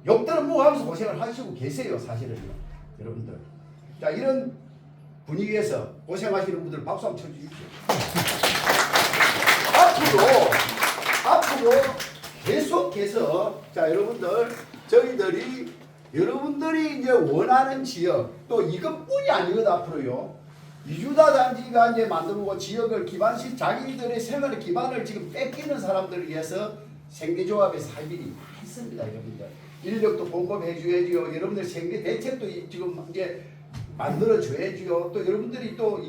욕들은 뭐 하면서 고생을 하시고 계세요, 사실은요. 여러분들. 자, 이런 분위기에서 고생하시는 분들 박수 한번 쳐주십시오. 앞으로 계속해서 자 여러분들 저희들이 여러분들이 이제 원하는 지역 또 이것뿐이 아니거든 앞으로요. 이주다 단지가 이제 만들고 지역을 기반시 자기들의 생활의 기반을 지금 뺏기는 사람들을 위해서 생계조합에서 할 일이 많습니다, 여러분들. 인력도 공급해줘야지요. 여러분들 생계 대책도 지금 이제 만들어줘야지요. 또 여러분들이 또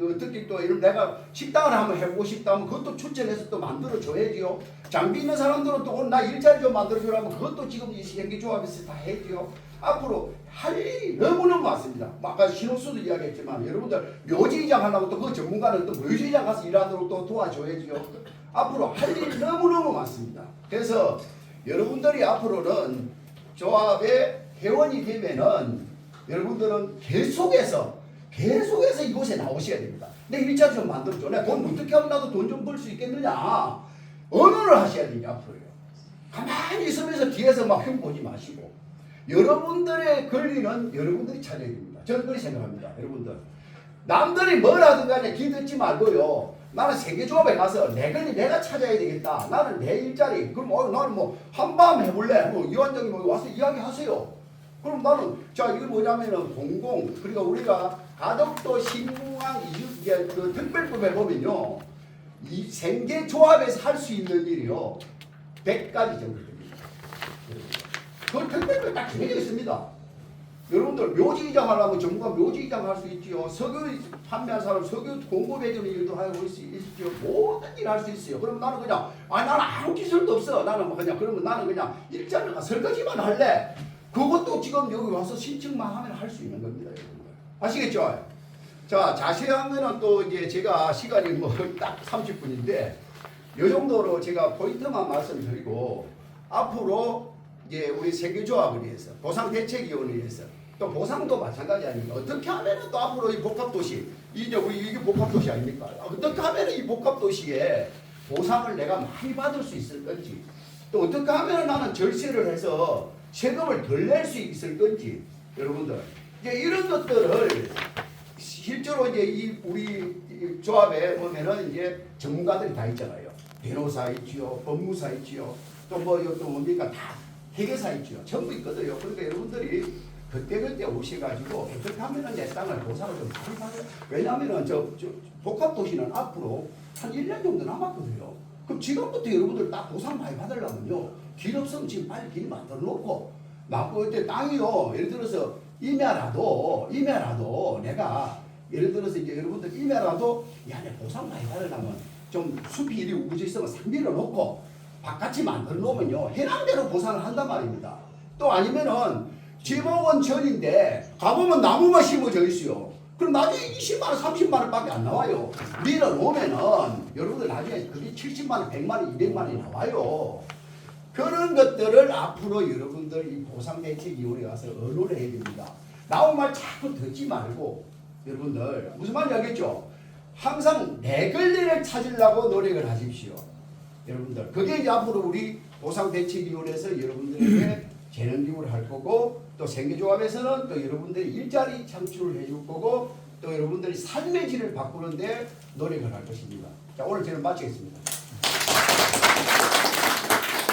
어떻게 또 이런 내가 식당을 한번 해보고 싶다면 그것도 추천해서 또 만들어줘야지요. 장비 있는 사람들은 또 오늘 나 일자리 좀 만들어주라면 그것도 지금 이 생계조합에서 다 해야지요. 앞으로 할 일이 너무너무 많습니다. 아까 신호수도 이야기했지만 여러분들 묘지이장 하려고 또 그 전문가는 또 묘지이장 가서 일하도록 또 도와줘야지요. 앞으로 할 일이 너무너무 많습니다. 그래서 여러분들이 앞으로는 조합의 회원이 되면은 여러분들은 계속해서 이곳에 나오셔야 됩니다. 내 일자리 좀 만들어줘. 내가 돈 어떻게 하면 나도 돈 좀 벌 수 있겠느냐. 언어를 하셔야 되냐 앞으로요. 가만히 있으면서 뒤에서 막 흉 보지 마시고 여러분들의 권리는 여러분들이 찾아야 됩니다. 저는 그렇게 생각합니다. 여러분들 남들이 뭘 하든 간에 기 듣지 말고요. 나는 세계조합에 가서 내 권리 내가 찾아야 되겠다. 나는 내 일자리. 그럼 나는 뭐 한밤 해볼래. 뭐 위원장님 와서 이야기하세요. 그럼 나는 자 이게 뭐냐면은 공공 그러니까 우리가 가덕도 신공항 그 특별법에 보면요 이 생계조합에서 할 수 있는 일이요 100가지 정도 됩니다. 그 특별법 딱 정해져 있습니다. 여러분들 묘지이장 하려면 정부가 묘지이장 할 수 있지요. 석유 판매한 사람 석유 공급해주는 일도 하고 있지요. 모든 일 할 수 있어요. 그럼 나는 그냥 나는 아무 기술도 없어. 나는 뭐 그냥 그러면 나는 그냥 일자리가 설거지만 할래. 그것도 지금 여기 와서 신청만 하면 할 수 있는 겁니다, 여러분들. 아시겠죠? 자, 자세한 거는 또 이제 제가 시간이 뭐 딱 30분인데 이 정도로 제가 포인트만 말씀드리고 앞으로 이제 우리 생계조합을 위해서 보상대책위원회에 위해서 또 보상도 마찬가지 아닙니까? 어떻게 하면은 또 앞으로 이 복합도시 이제 우리 이게 복합도시 아닙니까? 어떻게 하면은 이 복합도시에 보상을 내가 많이 받을 수 있을 건지 또 어떻게 하면은 나는 절세를 해서 세금을 덜 낼 수 있을 건지 여러분들 이제 이런 것들을 실제로 이제 이 우리 조합에 보면은 이제 전문가들이 다 있잖아요. 변호사 있지요, 법무사 있지요, 또 뭡니까 다 회계사 있지요. 전부 있거든요. 그러니까 여러분들이 그때 오셔가지고 어떻게 하면은 내 땅을 보상을 좀 많이 받아요. 왜냐하면은 저 복합도시는 앞으로 한 1년 정도 남았거든요. 그럼 지금부터 여러분들 딱 보상 많이 받으려면요. 길 없으면 지금 빨리 길 만들어 놓고 막고 그때 땅이요. 예를 들어서 임야라도 내가 예를 들어서 이제 여러분들 임야라도 야, 내 보상 많이 받으려면 좀 숲이 이리 우거져 있으면 상비를 놓고 바깥이 만들어 놓으면요. 해남대로 보상을 한단 말입니다. 또 아니면은 지목원 전인데 가보면 나무만 심어져 있어요. 그럼 나중에 20만 원, 30만 원밖에 안 나와요. 밀어놓으면은 여러분들 나중에 그게 70만 원, 100만 원, 200만 원이 나와요. 그런 것들을 앞으로 여러분들 이 보상대책위원회에 가서 언론을 해야 됩니다. 나온 말 자꾸 듣지 말고 여러분들 무슨 말인지 알겠죠? 항상 내 권리를 찾으려고 노력을 하십시오. 여러분들 그게 이제 앞으로 우리 보상대책위원회에서 여러분들에게 재능기부를 할 거고 또 생계조합에서는 또 여러분들이 일자리 창출을 해줄 거고 또 여러분들이 삶의 질을 바꾸는데 노력을 할 것입니다. 자, 오늘 저는 마치겠습니다.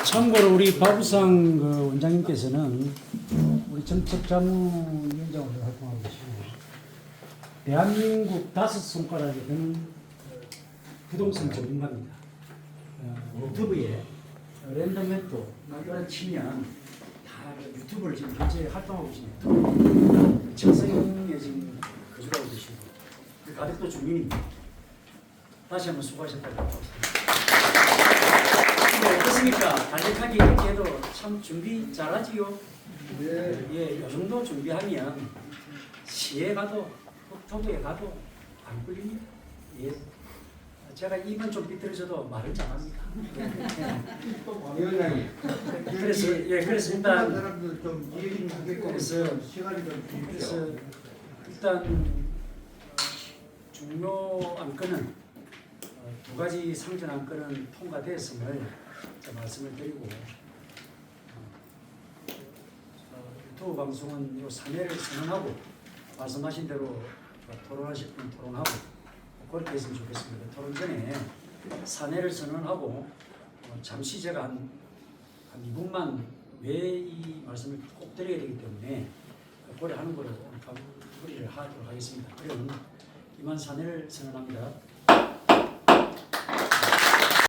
참고로 우리 바부상 그 원장님께서는 우리 정책자문위원장으로 활동하고 계시고 대한민국 5손가락에 드는 부동산 전문가입니다. 유튜브에 랜덤했도 이거를 치면 다 유튜브를 지금 현재 활동하고 계십니다. 청성에 지금 거주하고 계시고 그 가덕도 주민입니다. 다시 한번 수고하셨다고 어떻습니까? 간략하게 이렇게 해도 참 준비 잘하지요? 네. 예, 이 정도 준비하면 시에 가도 국토부에 가도 안 걸립니다. 예. 제가 입은 좀 삐뚤어져도 말을 잘합니다. 위원장님. 그래서 일단 사람들 좀 이해를 하게끔 그래서 시간이 좀 그래서 일단 중요 안건은 두 가지 상전 안건은 통과됐음을 말씀을 드리고 유튜브 방송은 요 사내를 선언하고 말씀하신 대로 토론하실 분 토론하고 그렇게 했으면 좋겠습니다. 토론 전에 사내를 선언하고 잠시 제가 한 2분만 왜 이 말씀을 꼭 드려야 되기 때문에 고려하는 거로 마무리를 하도록 하겠습니다. 그럼 이만 사내를 선언합니다.